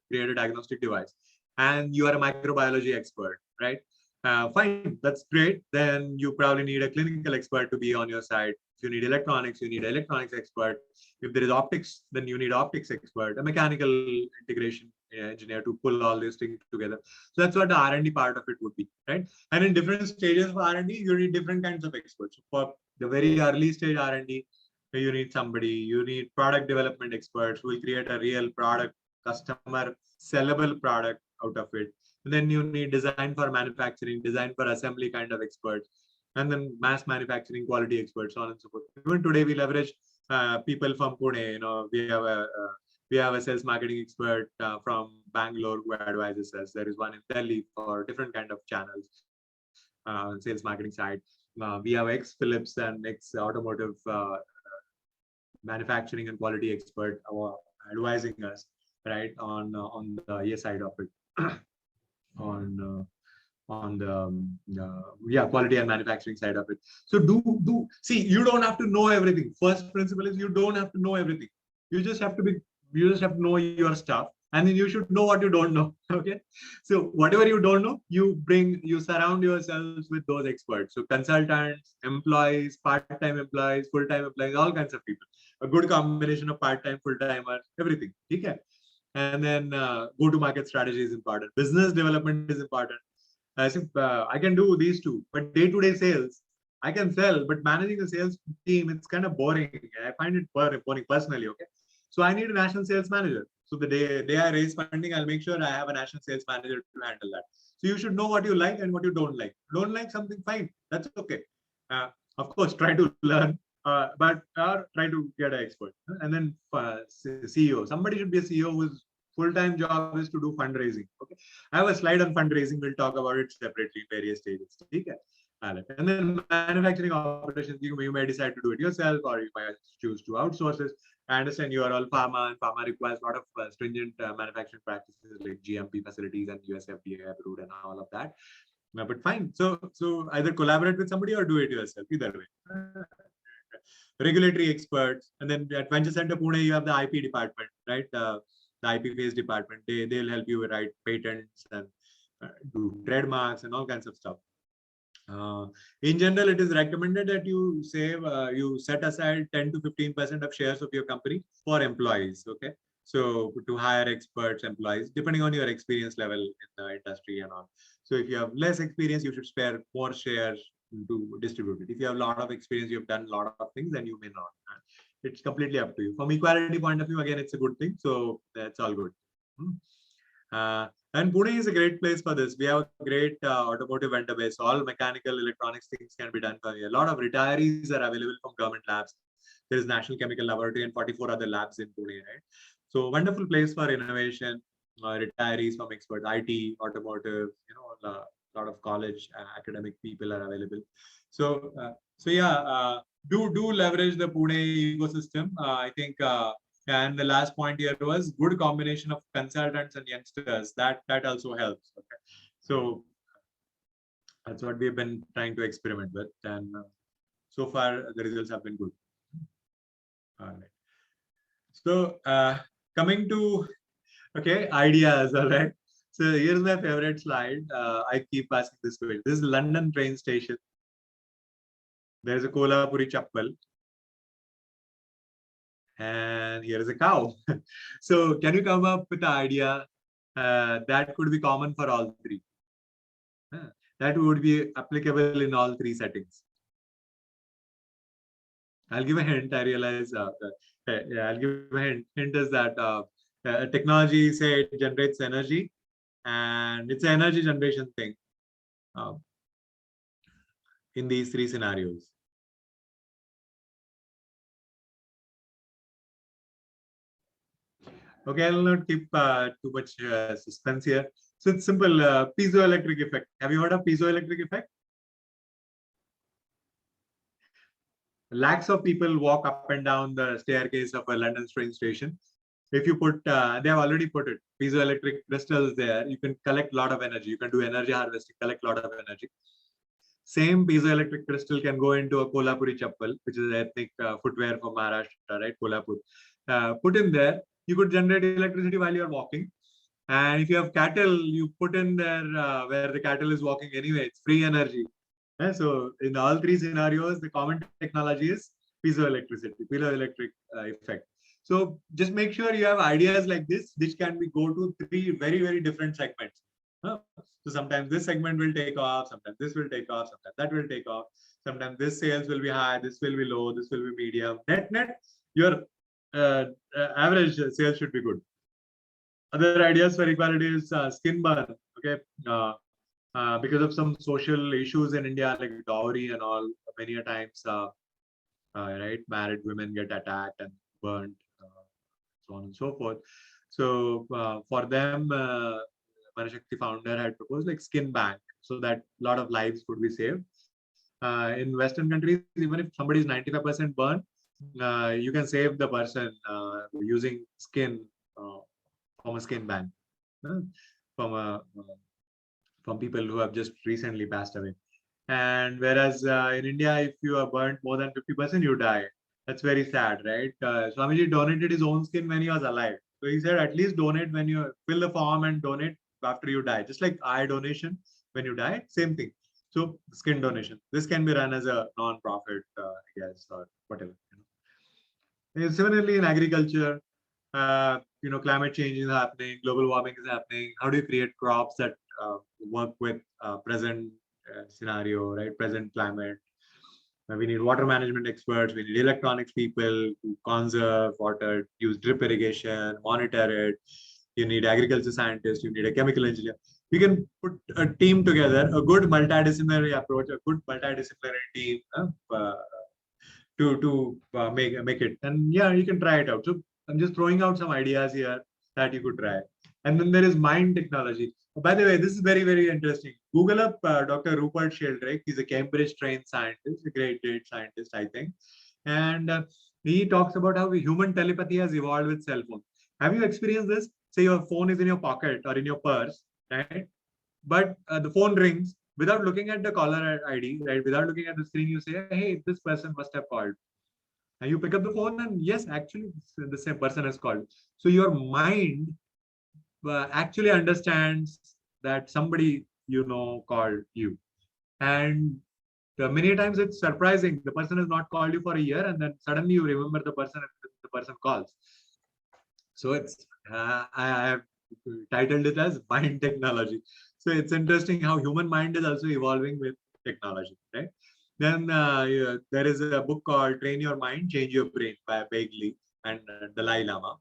create a diagnostic device, and you are a microbiology expert, right? Fine, that's great. Then you probably need a clinical expert to be on your side. If you need electronics, you need an electronics expert. If there is optics, then you need optics expert. A mechanical integration engineer to pull all these things together. So that's what the R&D part of it would be, right? And in different stages of R&D, you need different kinds of experts. For the very early stage R&D, you need somebody, you need product development experts who will create a real product, customer sellable product out of it. And then you need design for manufacturing, design for assembly kind of experts, and then mass manufacturing quality experts, so on and so forth. Even today, we leverage people from Pune. You know, we have a sales marketing expert from Bangalore who advises us. There is one in Delhi for different kind of channels, sales marketing side. We have ex-Philips and ex-automotive manufacturing and quality expert advising us, right, on the A side of it, on the quality and manufacturing side of it. So see, you don't have to know everything. First principle is you don't have to know everything. You just have to know your stuff, and then you should know what you don't know. Okay, so whatever you don't know, you surround yourselves with those experts. So consultants, employees, part-time employees, full-time employees, all kinds of people. A good combination of part-time, full-timers, everything. Okay, and then go-to-market strategy is important. Business development is important. I can do these two, but day-to-day sales, I can sell, but managing a sales team, it's kind of boring. I find it boring personally. Okay, so I need a national sales manager. So the day I raise funding, I'll make sure I have a national sales manager to handle that. So you should know what you like and what you don't like. Don't like something, fine, that's okay. Of course, try to learn, but try to get an expert. And then CEO, somebody should be a CEO whose full-time job is to do fundraising. Okay, I have a slide on fundraising. We'll talk about it separately in various stages. Okay. And then manufacturing operations, you may decide to do it yourself, or you might choose to outsource it. I understand you are all pharma, and pharma requires a lot of stringent manufacturing practices like GMP facilities and US FDA approved and all of that. But fine. So either collaborate with somebody or do it yourself. Either way. Regulatory experts, and then at Venture Center Pune, you have the IP department, right? The IP-based department. They'll help you write patents and do trademarks and all kinds of stuff. In general, it is recommended that you set aside 10 to 15% of shares of your company for employees. Okay, so to hire experts, employees, depending on your experience level in the industry and all. So if you have less experience, you should spare more shares to distribute it. If you have a lot of experience, you've done a lot of things, then you may not. It's completely up to you. From equality point of view, again, it's a good thing. So that's all good. And Pune is a great place for this. We have a great automotive vendor base. All mechanical, electronics things can be done for you. A lot of retirees are available from government labs. There is National Chemical Laboratory and 44 other labs in Pune, right? So wonderful place for innovation, retirees from experts, IT, automotive, a lot of college academic people are available. So do leverage the Pune ecosystem. I think. And the last point here was good combination of consultants and youngsters. That also helps. Okay, so that's what we've been trying to experiment with, and so far the results have been good. All right. So coming to ideas. All right. So here's my favorite slide. I keep asking this question. This is London train station. There's a Kolhapuri chappal. And here is a cow. So can you come up with an idea that could be common for all three? That would be applicable in all three settings. I'll give a hint. I realize I'll give a hint. Hint is that technology, say, it generates energy, and it's an energy generation thing in these three scenarios. Okay, I'll not keep too much suspense here. So it's simple, piezoelectric effect. Have you heard of piezoelectric effect? Lakhs of people walk up and down the staircase of a London train station. If you put, they have already put it, piezoelectric crystals there, you can collect a lot of energy. You can do energy harvesting, collect a lot of energy. Same piezoelectric crystal can go into a Kolhapuri chappal, which is ethnic footwear from Maharashtra, right? Kolhapur. Put in there. You could generate electricity while you're walking. And if you have cattle, you put in there where the cattle is walking anyway. It's free energy. So in all three scenarios, the common technology is piezoelectric effect. So just make sure you have ideas like this, which can be go to 3 very, very different segments. So sometimes this segment will take off, sometimes this will take off, sometimes that will take off. Sometimes this sales will be high, this will be low, this will be medium. Net, your average sales should be good. Other ideas for equality is skin burn. Okay, because of some social issues in India like dowry and all, many a times, right, married women get attacked and burnt, so on and so forth. So for them, Manashakti founder had proposed like skin bank, so that a lot of lives could be saved. In Western countries, even if somebody is 95% burned, you can save the person using skin from a skin bank, from people who have just recently passed away. And whereas in India, if you are burnt more than 50%, you die. That's very sad, right? Swamiji donated his own skin when he was alive. So he said, at least donate when you fill the form and donate after you die. Just like eye donation when you die, same thing. So skin donation. This can be run as a non-profit, I guess, or whatever. And similarly, in agriculture, climate change is happening, global warming is happening. How do you create crops that work with present scenario, right? Present climate. We need water management experts. We need electronics people to conserve water, use drip irrigation, monitor it. You need agriculture scientists. You need a chemical engineer. We can put a team together, a good multidisciplinary approach, a good multidisciplinary team to make it. And yeah, you can try it out. So I'm just throwing out some ideas here that you could try. And then there is mind technology. By the way, this is very, very interesting. Google up Dr. Rupert Sheldrake. He's a Cambridge-trained scientist, a great scientist, I think. And he talks about how human telepathy has evolved with cell phones. Have you experienced this? Say your phone is in your pocket or in your purse, right? But the phone rings without looking at the caller ID, right? Without looking at the screen, you say, hey, this person must have called. And you pick up the phone and yes, actually, the same person has called. So your mind actually understands that somebody called you. And many times it's surprising. The person has not called you for a year and then suddenly you remember the person and the person calls. So it's I have titled it as mind technology. So it's interesting how human mind is also evolving with technology, right? Then there is a book called Train Your Mind, Change Your Brain by Begley and Dalai Lama.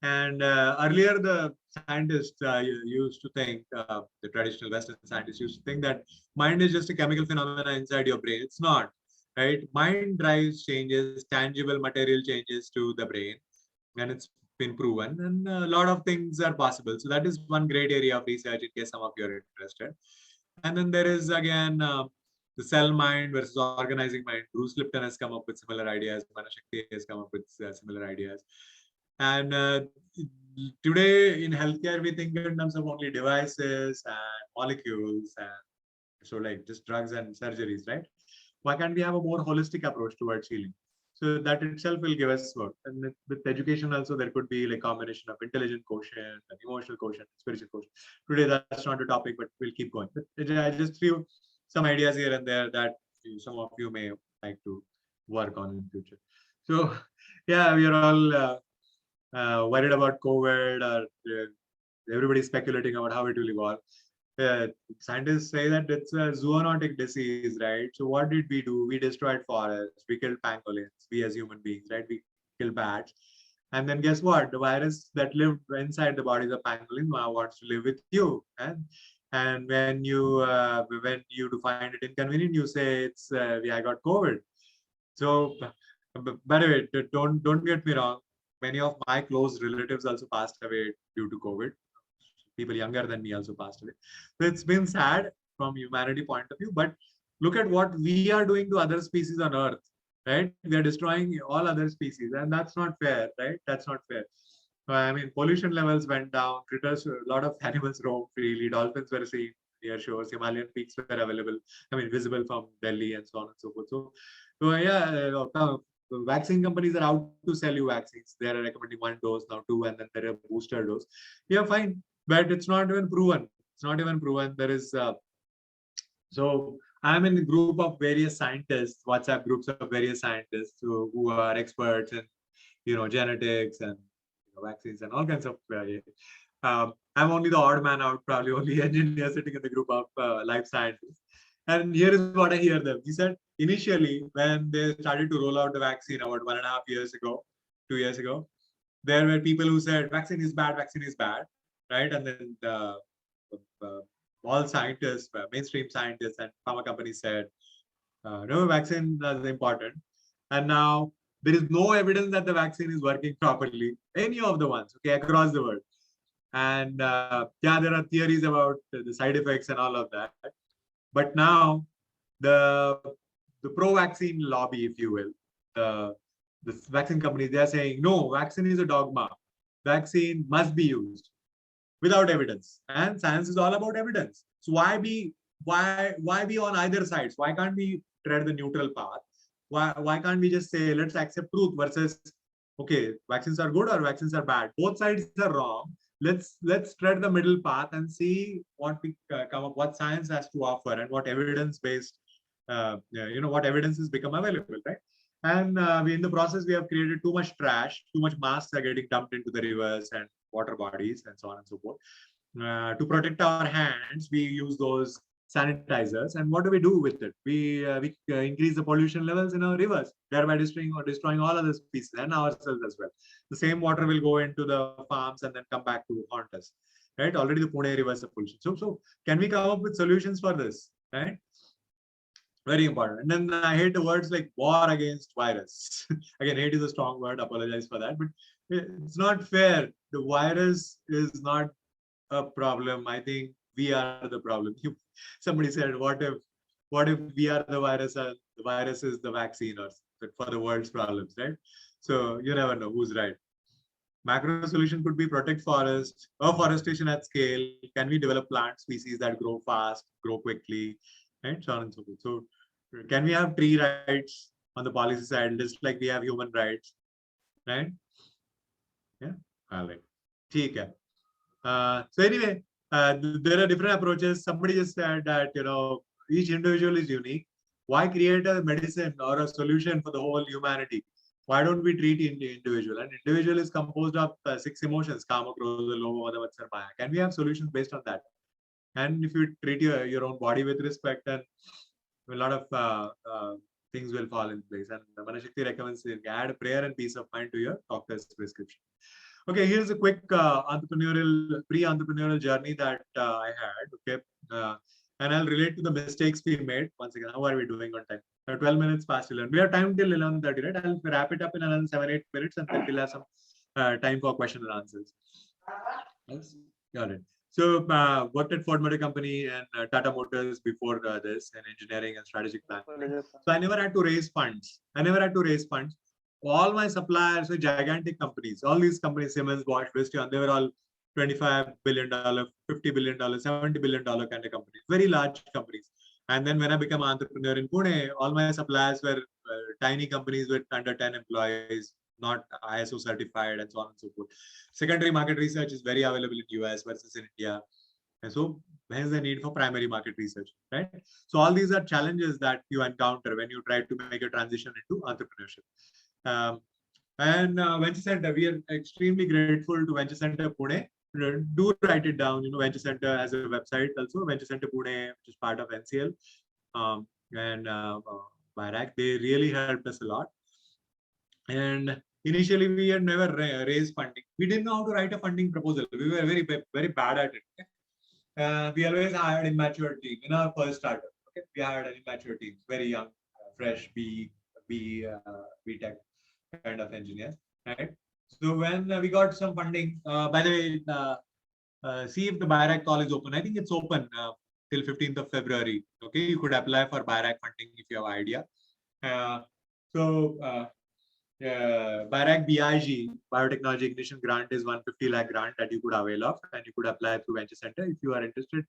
And earlier, the scientists used to think, the traditional Western scientists used to think that mind is just a chemical phenomena inside your brain. It's not, right? Mind drives changes, tangible material changes to the brain, and it's been proven. And a lot of things are possible. So that is one great area of research in case some of you are interested. And then there is again the cell mind versus organizing mind. Bruce Lipton has come up with similar ideas. Manashakti has come up with similar ideas. And today in healthcare, we think in terms of only devices and molecules, and so like just drugs and surgeries, right? Why can't we have a more holistic approach towards healing? So that itself will give us work. And with education also, there could be like combination of intelligent quotient and emotional quotient, spiritual quotient. Today, that's not a topic, but we'll keep going. But I just threw some ideas here and there that some of you may like to work on in future. So yeah, we are all worried about COVID, or everybody's speculating about how it will evolve. Scientists say that it's a zoonotic disease, right? So what did we do? We destroyed forests, we killed pangolins, we as human beings, right? We killed bats. And then guess what? The virus that lived inside the bodies of pangolins now wants to live with you. And when you find it inconvenient, you say it's I got COVID. So by the way, don't get me wrong. Many of my close relatives also passed away due to COVID. People younger than me also passed away. So it's been sad from humanity point of view, but look at what we are doing to other species on Earth, right? We are destroying all other species, and that's not fair, right? That's not fair. I mean, pollution levels went down, critters, a lot of animals roam freely, dolphins were seen near shores, Himalayan peaks were available, visible from Delhi and so on and so forth. So yeah, vaccine companies are out to sell you vaccines. They are recommending 1 dose, now 2, and then there are booster dose. Yeah, fine. But it's not even proven. It's not even proven. There is, so I'm in a group of various scientists, WhatsApp groups of various scientists who are experts in genetics and vaccines and all kinds of. I'm only the odd man out, probably only engineer sitting in the group of life scientists. And here is what I hear them. He said initially when they started to roll out the vaccine about 1.5 years ago, 2 years ago, there were people who said vaccine is bad, right? And then all scientists, mainstream scientists and pharma companies said, no, vaccine is important. And now there is no evidence that the vaccine is working properly, any of the ones, okay, across the world. And yeah, there are theories about the side effects and all of that. But now the pro-vaccine lobby, if you will, the vaccine companies, they are saying, no, vaccine is a dogma. Vaccine must be used without evidence. And science is all about evidence. So why be on either sides? Why can't we tread the neutral path? Why can't we just say, let's accept truth versus, okay, vaccines are good or vaccines are bad. Both sides are wrong. Let's tread the middle path and see what we come up, what science has to offer and what evidence-based, what evidences become available, right? And in the process, we have created too much trash, too much masks are getting dumped into the rivers and water bodies and so on and so forth. To protect our hands, we use those sanitizers, and what do we do with it? We increase the pollution levels in our rivers, thereby destroying all other species and ourselves as well. The same water will go into the farms and then come back to haunt us, right? Already the Pune rivers are pollution. So can we come up with solutions for this, right? Very important. And then I hate the words like war against virus. Again, hate is a strong word, apologize for that, but it's not fair. The virus is not a problem. I think we are the problem. Somebody said, what if we are the virus and the virus is the vaccine or for the world's problems, right? So you never know who's right. Macro solution could be protect forest or forestation at scale. Can we develop plant species that grow fast, grow quickly, right? So on and so forth. So can we have tree rights on the policy side, just like we have human rights, right? Yeah. All right. Okay. So anyway, there are different approaches. Somebody just said that, each individual is unique. Why create a medicine or a solution for the whole humanity? Why don't we treat individual? And individual is composed of 6 emotions: kama, krodha, lobha, mada, matsar, maya. Can we have solutions based on that? And if you treat your own body with respect, then a lot of things will fall in place. And Manashakti recommends add a prayer and peace of mind to your doctor's prescription. Okay, here's a quick pre-entrepreneurial journey that I had. Okay, and I'll relate to the mistakes we made. Once again, how are we doing on time? 12 minutes past 11. We have time till 11:30, right? I'll wrap it up in another 7-8 minutes, and then we'll have some time for question and answers. Yes, got it. So worked at Ford Motor Company and Tata Motors before this in engineering and strategic planning. So I never had to raise funds. All my suppliers were gigantic companies. All these companies, Siemens, Bosch, Visteon, they were all $25 billion, $50 billion, $70 billion kind of companies, very large companies. And then when I became an entrepreneur in Pune, all my suppliers were tiny companies with under 10 employees, not ISO certified and so on and so forth. Secondary market research is very available in US versus in India. And so hence the need for primary market research, right? So all these are challenges that you encounter when you try to make a transition into entrepreneurship. Venture Center, we are extremely grateful to Venture Center Pune. Do write it down. Venture Center has a website also, Venture Center Pune, which is part of NCL, and BIRAC. They really helped us a lot. And initially, we had never raised funding. We didn't know how to write a funding proposal. We were very, very bad at it. We always hired immature team in our first startup. Okay, we hired an immature team, very young, fresh, B Tech kind of engineers, right? So when we got some funding, by the way, see if the BIRAC call is open. I think it's open till 15th of February. Okay, you could apply for BIRAC funding if you have idea. BIRAC BIG, Biotechnology Ignition Grant, is 150 lakh grant that you could avail of, and you could apply through Venture Center. If you are interested,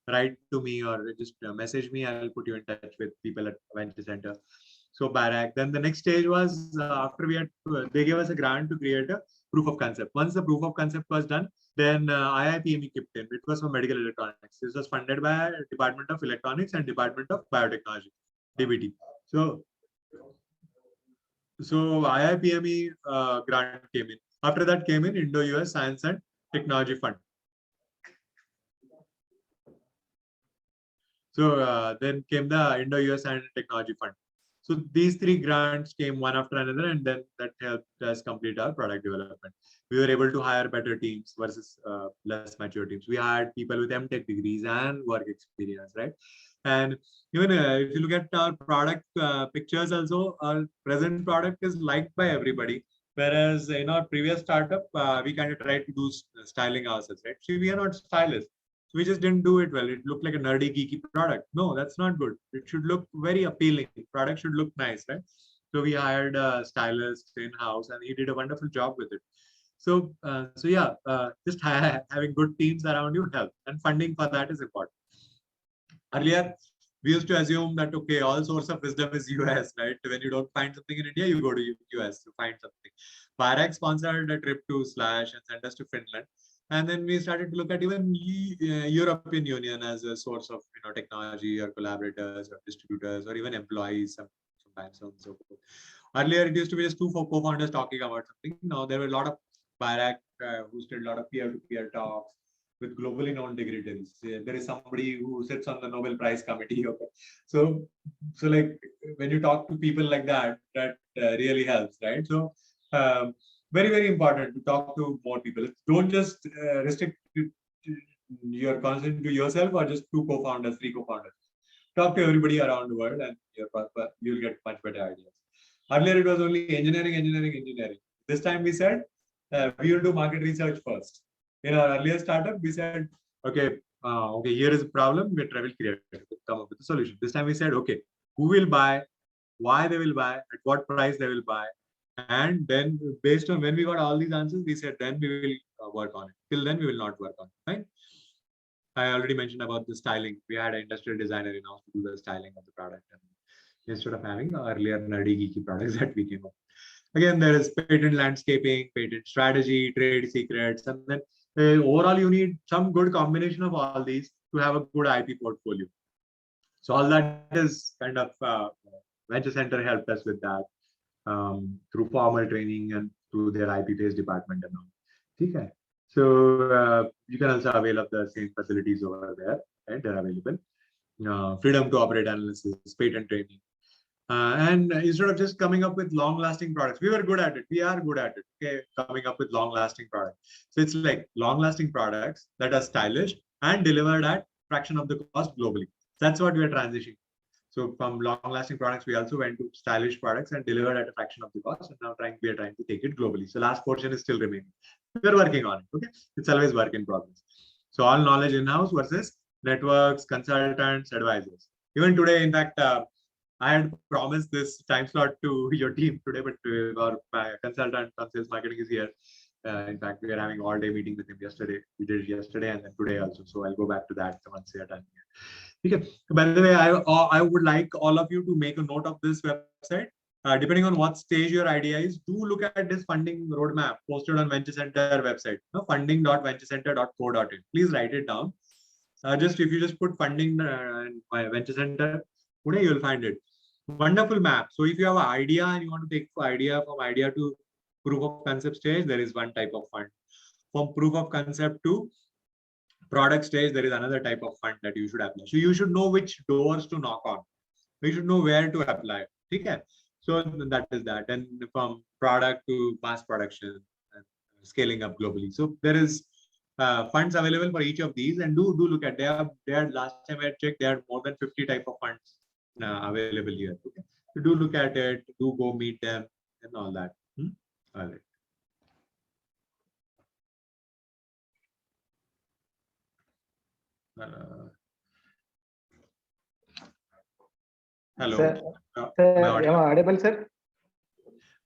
write to me or just message me. I'll put you in touch with people at Venture Center. So BIRAC. Then the next stage was after they gave us a grant to create a proof of concept. Once the proof of concept was done, then IIPME kicked in. It was for medical electronics. This was funded by Department of Electronics and Department of Biotechnology, DBT. So So IIPME grant came in. After that came in Indo-US Science and Technology Fund. So then came the Indo-US and Technology Fund. So these three grants came one after another, and then that helped us complete our product development. We were able to hire better teams versus less mature teams. We hired people with MTech degrees and work experience, right? And even if you look at our product pictures also, our present product is liked by everybody. Whereas in our previous startup, we kind of tried to do styling ourselves, right? So we are not stylists. So we just didn't do it well. It looked like a nerdy, geeky product. No, that's not good. It should look very appealing. Product should look nice, right? So we hired a stylist in-house, and he did a wonderful job with it. So, just having good teams around you helps, and funding for that is important. Earlier, we used to assume that, okay, all source of wisdom is US, right? When you don't find something in India, you go to US to find something. Parac sponsored a trip to Slash and sent us to Finland. And then we started to look at even European Union as a source of technology or collaborators or distributors or even employees sometimes so on and so forth. Earlier, it used to be just two co-founders talking about something. Now there were a lot of Parac who did a lot of peer-to-peer talks with globally known dignitaries. There is somebody who sits on the Nobel Prize committee. Okay. So like when you talk to people like that, that really helps, right? So very, very important to talk to more people. Don't just restrict your content to yourself or just two co-founders, three co-founders. Talk to everybody around the world and you'll get much better ideas. Earlier, it was only engineering. This time we said, we will do market research first. In our earlier startup, we said, okay, here is a problem, we will create it, come up with a solution. This time we said, okay, who will buy, why they will buy, at what price they will buy. And then based on when we got all these answers, we said, then we will work on it. Till then, we will not work on it, right? I already mentioned about the styling. We had an industrial designer in-house to do the styling of the product. And instead of having earlier nerdy, geeky products that we came up. Again, there is patent landscaping, patent strategy, trade secrets, and then overall, you need some good combination of all these to have a good IP portfolio. So all that is kind of Venture Center helped us with that through formal training and through their IP-based department and all. Okay. So you can also avail of the same facilities over there, right? They're available. Freedom to operate analysis, patent training. And instead of just coming up with long-lasting products, we were good at it. We are good at it. Okay, coming up with long-lasting products. So it's like long-lasting products that are stylish and delivered at fraction of the cost globally. That's what we are transitioning. So from long-lasting products, we also went to stylish products and delivered at a fraction of the cost. And now we are trying to take it globally. So last portion is still remaining. We're working on it. Okay, it's always work in progress. So all knowledge in-house versus networks, consultants, advisors. Even today, in fact. I had promised this time slot to your team today, but our consultant on sales marketing is here. In fact, we are having all-day meeting with him yesterday. We did it yesterday and then today also. So I'll go back to that once we are done here. Okay. By the way, I would like all of you to make a note of this website. Depending on what stage your idea is, do look at this funding roadmap posted on Venture Center website, funding.venturecenter.co.in. Please write it down. If you just put funding by Venture Center, today you'll find it. Wonderful map. So if you have an idea and you want to take idea to proof of concept stage, there is one type of fund. From proof of concept to product stage, there is another type of fund that you should apply. So you should know which doors to knock on. You should know where to apply. Okay? So that is that. And from product to mass production and scaling up globally. So there is funds available for each of these, and do look at they last time I checked, there are more than 50 type of funds available here. Okay? So do look at it, do go meet them and all that. All right. Hello. Sir, am I audible, sir?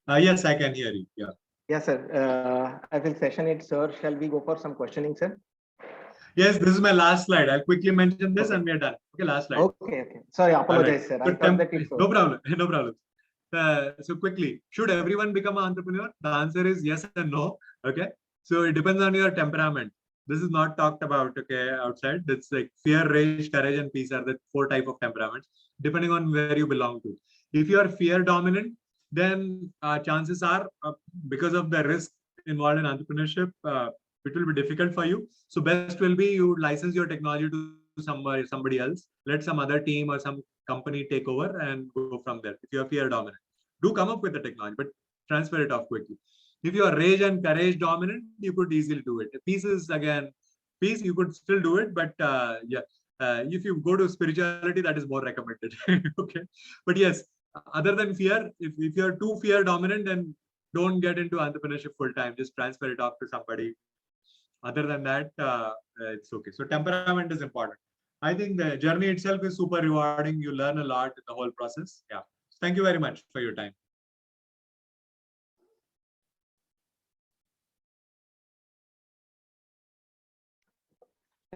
Yes, I can hear you. Yeah. Yes, sir. I will session it, sir. Shall we go for some questioning, sir? Yes, this is my last slide. I'll quickly mention this and we are done. Okay, last slide. Okay. Sorry, apologize, sir. I thought that it's no problem. No problem. So quickly, should everyone become an entrepreneur? The answer is yes and no. Okay. So it depends on your temperament. This is not talked about, okay, outside. It's like fear, rage, courage, and peace are the 4 types of temperaments, depending on where you belong to. If you are fear dominant, then chances are, because of the risk involved in entrepreneurship, it will be difficult for you. So best will be you license your technology to somebody else, let some other team or some company take over and go from there. If you are fear dominant, do come up with the technology, but transfer it off quickly. If you are rage and courage dominant, you could easily do it. Peace is again, peace, you could still do it, but if you go to spirituality, that is more recommended. Okay, but yes, other than fear, if you're too fear dominant, then don't get into entrepreneurship full time. Just transfer it off to somebody. Other than that, it's okay. So temperament is important. I think the journey itself is super rewarding. You learn a lot in the whole process. Yeah. Thank you very much for your time.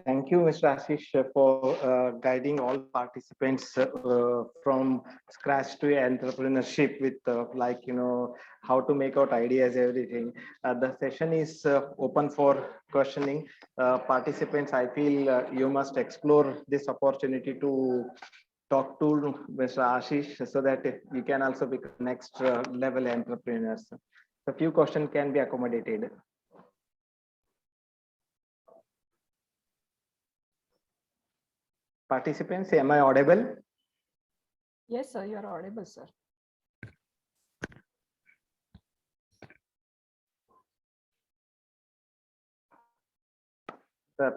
Thank you, Mr. Ashish, for guiding all participants from scratch to entrepreneurship with how to make out ideas, everything. The session is open for questioning. Participants, I feel you must explore this opportunity to talk to Mr. Ashish so that you can also become next level entrepreneurs. A few questions can be accommodated. Participants, am I audible? Yes, sir, you are audible, sir.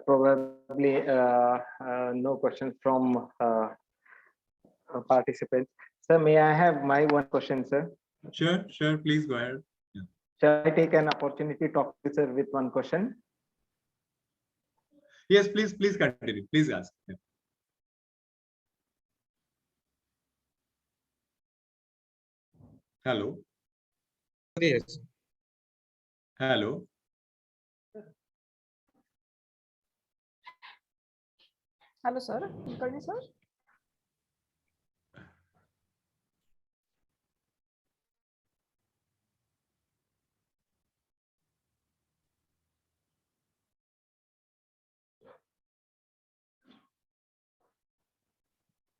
Probably no questions from participants. Sir, may I have my one question, sir? Sure, please go ahead. Yeah. Shall I take an opportunity to talk to sir with one question? Yes, please continue. Please ask. Yeah. Hello. Yes. Hello. Hello, sir. Kulkarni, sir.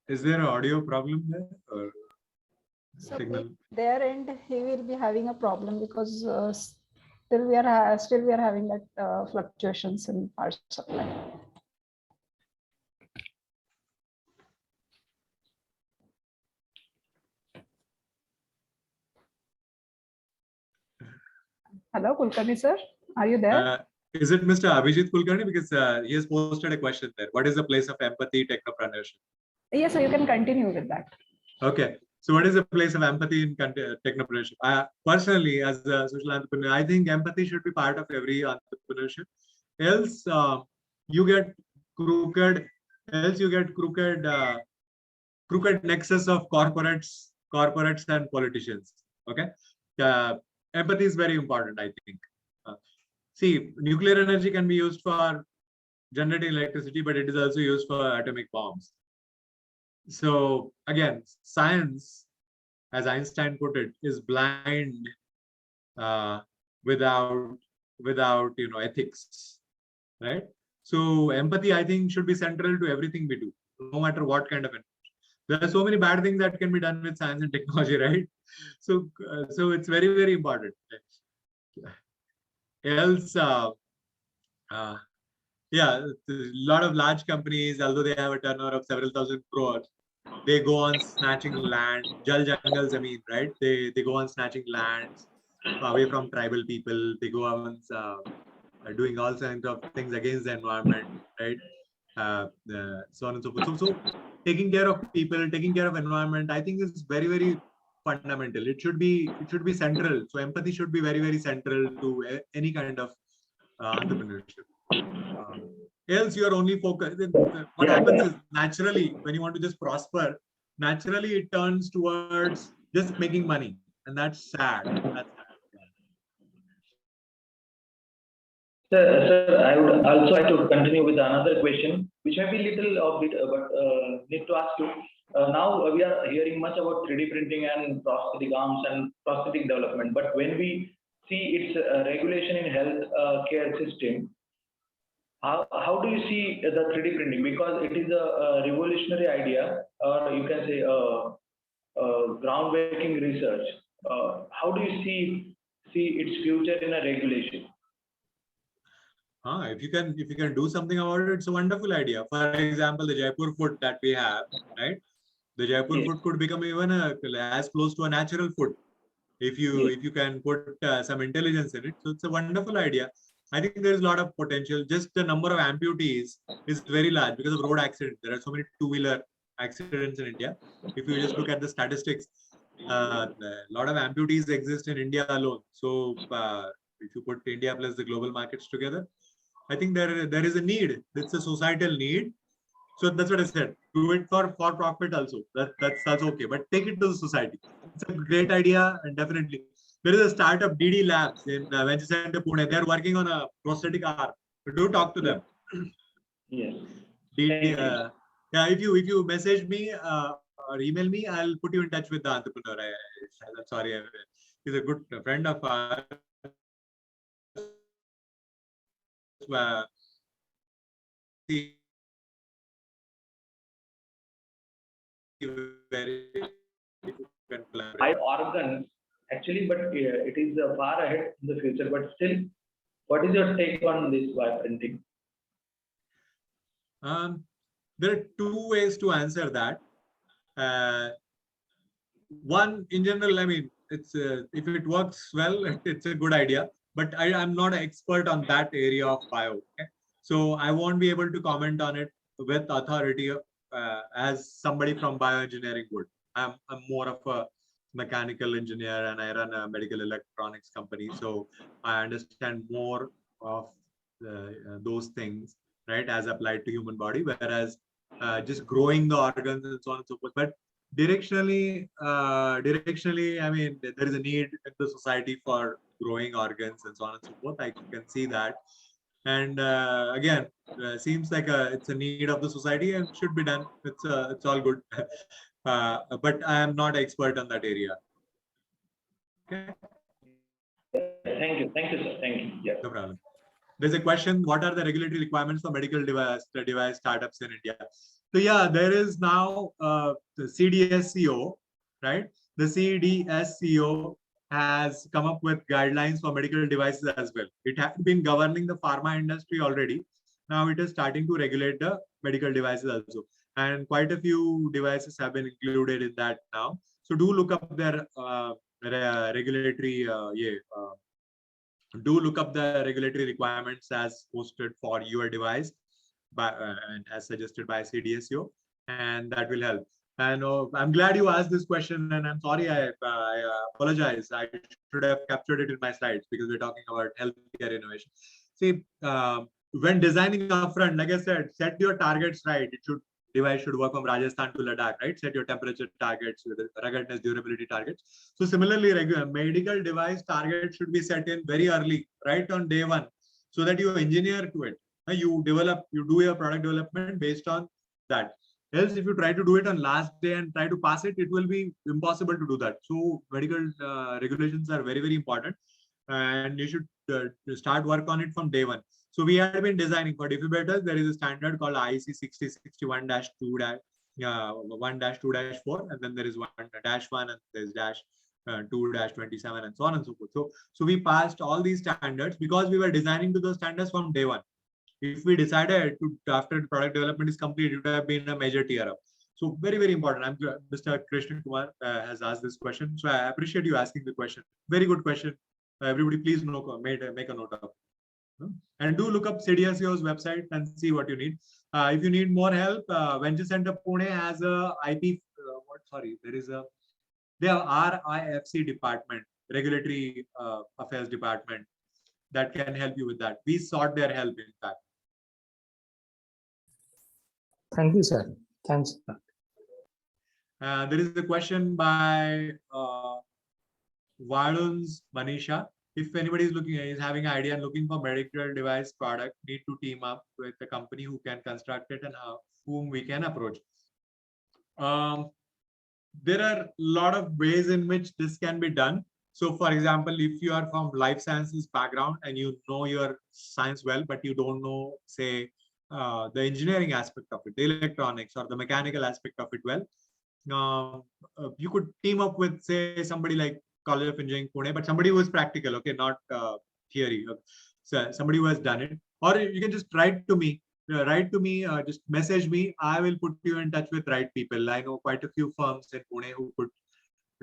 Is there an audio problem there or So signal? their end, he will be having a problem because still we are having that fluctuations in power supply. Hello, Kulkarni, sir. Are you there? Is it Mr. Abhijit Kulkarni? Because he has posted a question there. What is the place of empathy, technopreneurship? Yes, so you can continue with that. Okay. So what is the place of empathy in technopreneurship? Personally, as a social entrepreneur, I think empathy should be part of every entrepreneurship. Else, you get crooked. Else, you get crooked nexus of corporates and politicians. Okay. Empathy is very important, I think. See, nuclear energy can be used for generating electricity, but it is also used for atomic bombs. So again, science, as Einstein put it, is blind without ethics, right? So empathy, I think, should be central to everything we do, no matter what kind of it. There are so many bad things that can be done with science and technology, right? So it's very, very important. Else, yeah, a lot of large companies, although they have a turnover of several thousand crores, they go on snatching land, jungles, I mean, right? They go on snatching lands away from tribal people. They go on doing all kinds of things against the environment, right? So on and so forth. So taking care of people, taking care of environment, I think is very, very fundamental. It should be central. So empathy should be very, very central to any kind of entrepreneurship. Else you are only focused. What happens is naturally when you want to just prosper, naturally it turns towards just making money, and that's sad. Sir, I would also like to continue with another question, which may be little of it, but need to ask you. Now we are hearing much about 3D printing and prosthetic arms and prosthetic development, but when we see its regulation in health care system, how do you see the 3D printing? Because it is a revolutionary idea, or you can say groundbreaking research how do you see its future in a regulation? If you can do something about it, it's a wonderful idea. For example, the Jaipur food that we have, right? The Jaipur food could become even as close to a natural food if you can put some intelligence in it. So it's a wonderful idea. I think there is a lot of potential. Just the number of amputees is very large because of road accidents. There are so many two-wheeler accidents in India. If you just look at the statistics, a lot of amputees exist in India alone. So if you put India plus the global markets together, I think there is a need. It's a societal need. So that's what I said. Do it for profit also. That's okay. But take it to the society. It's a great idea, and definitely there is a startup DD Labs in Venture Center Pune. They're working on a prosthetic arm. Do talk to them. Yes. Yeah. If you message me or email me, I'll put you in touch with the entrepreneur. I'm sorry. He's a good friend of ours. I organ actually, but it is far ahead in the future. But still, what is your take on this bioprinting? There are two ways to answer that. One, in general, I mean, it's if it works well, it's a good idea. But I'm not an expert on that area of bio. Okay? So I won't be able to comment on it with authority as somebody from bioengineering would. I'm more of a mechanical engineer and I run a medical electronics company. So I understand more of those things, right, as applied to human body, whereas just growing the organs and so on and so forth. But directionally, I mean, there is a need in the society for growing organs and so on and so forth. I can see that. And again, seems like it's a need of the society and should be done. It's all good. But I am not expert on that area. Okay. Thank you, sir. Thank you. Yeah. No problem. There's a question: what are the regulatory requirements for medical device startups in India? So yeah, there is now the CDSCO, right? The CDSCO has come up with guidelines for medical devices as well. It had been governing the pharma industry already. Now it is starting to regulate the medical devices also. And quite a few devices have been included in that now. So do look up their regulatory, do look up the regulatory requirements as posted for your device and as suggested by CDSCO, and that will help. And I'm glad you asked this question, and I'm sorry, I apologize. I should have captured it in my slides because we're talking about healthcare innovation. See, when designing upfront, like I said, set your targets right. Device should work from Rajasthan to Ladakh, right? Set your temperature targets, ruggedness, durability targets. So similarly, medical device targets should be set in very early, right on day one, so that you engineer to it. You do your product development based on that. Else, if you try to do it on last day and try to pass it, it will be impossible to do that. So medical regulations are very, very important, and you should start work on it from day one. So we have been designing for defibrillators. There is a standard called AICTE STC 61-2-1-2-4, and then there is 1-1, and there's 2-27, and so on and so forth. So we passed all these standards because we were designing to those standards from day one. If we decided to, after the product development is complete, it would have been a major tear up. So very, very important. Mr. Krishna Kumar has asked this question. So I appreciate you asking the question. Very good question. Everybody, please make a note of it. And do look up CDSCO's website and see what you need. If you need more help, Venture Center Pune has a IP. They have RIFC department, regulatory affairs department, that can help you with that. We sought their help, in fact. Thank you, sir. Thanks. There is a question by Varun's Manisha. If anybody is having an idea and looking for medical device product, need to team up with a company who can construct it and whom we can approach. There are a lot of ways in which this can be done. So for example, if you are from life sciences background and you know your science well, but you don't know, say, the engineering aspect of it, the electronics or the mechanical aspect of it well, you could team up with, say, somebody like College of Engineering, Pune, but somebody who is practical, okay, not theory. So somebody who has done it, or you can just write to me. Just message me. I will put you in touch with right people. I know quite a few firms in Pune who could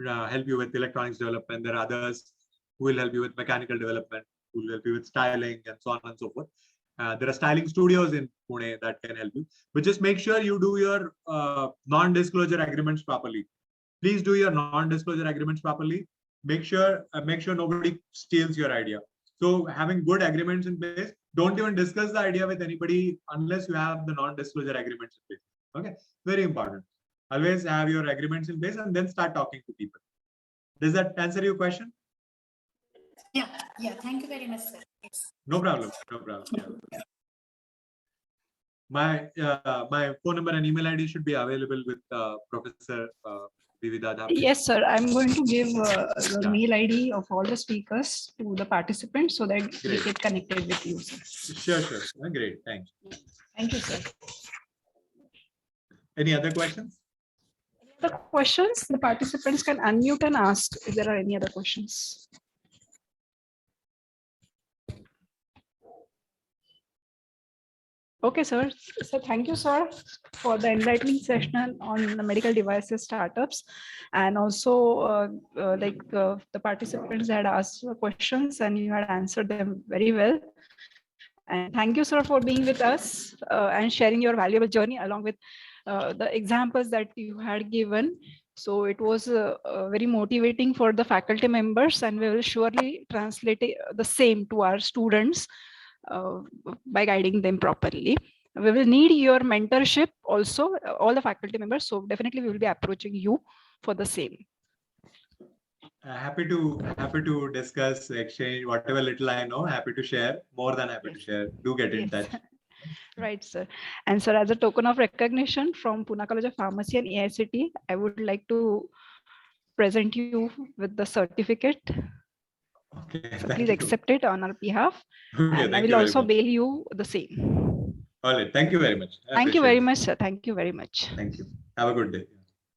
help you with electronics development. There are others who will help you with mechanical development, who will help you with styling and so on and so forth. There are styling studios in Pune that can help you, but just make sure you do your non-disclosure agreements properly. Please do your non-disclosure agreements properly. Make sure nobody steals your idea. So having good agreements in place, don't even discuss the idea with anybody unless you have the non-disclosure agreements in place. Okay, very important. Always have your agreements in place and then start talking to people. Does that answer your question? Yeah. Thank you very much, sir. Yes. No problem. Yeah. My phone number and email ID should be available with Professor Vividha Dhapre. Yes, sir. I'm going to give the mail ID of all the speakers to the participants so that they get connected with you, sir. Sure. Great. Thanks. Thank you, sir. Any other questions? The questions, the participants can unmute and ask if there are any other questions. Okay, sir. So thank you, sir, for the enlightening session on the medical devices startups. And also the participants had asked questions and you had answered them very well. And thank you, sir, for being with us and sharing your valuable journey along with the examples that you had given. So it was very motivating for the faculty members, and we will surely translate the same to our students by guiding them properly. We will need your mentorship also, all the faculty members. So definitely we will be approaching you for the same. Happy to discuss, exchange whatever little I know. Happy to share, more than happy to share. Do get in touch. Right, sir. And sir, as a token of recognition from Pune College of Pharmacy and AICTE, I would like to present you with the certificate. Okay, so please accept it on our behalf. Okay, and I will also mail you the same. All right. Thank you very much. Thank you very much, sir. Thank you very much. Thank you. Have a good day.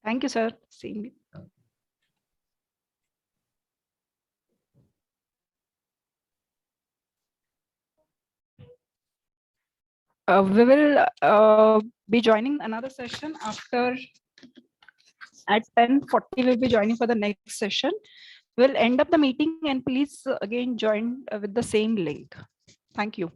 Thank you, sir. Same. We will be joining another session after at 10:40. We'll be joining for the next session. We'll end up the meeting and please again join with the same link. Thank you.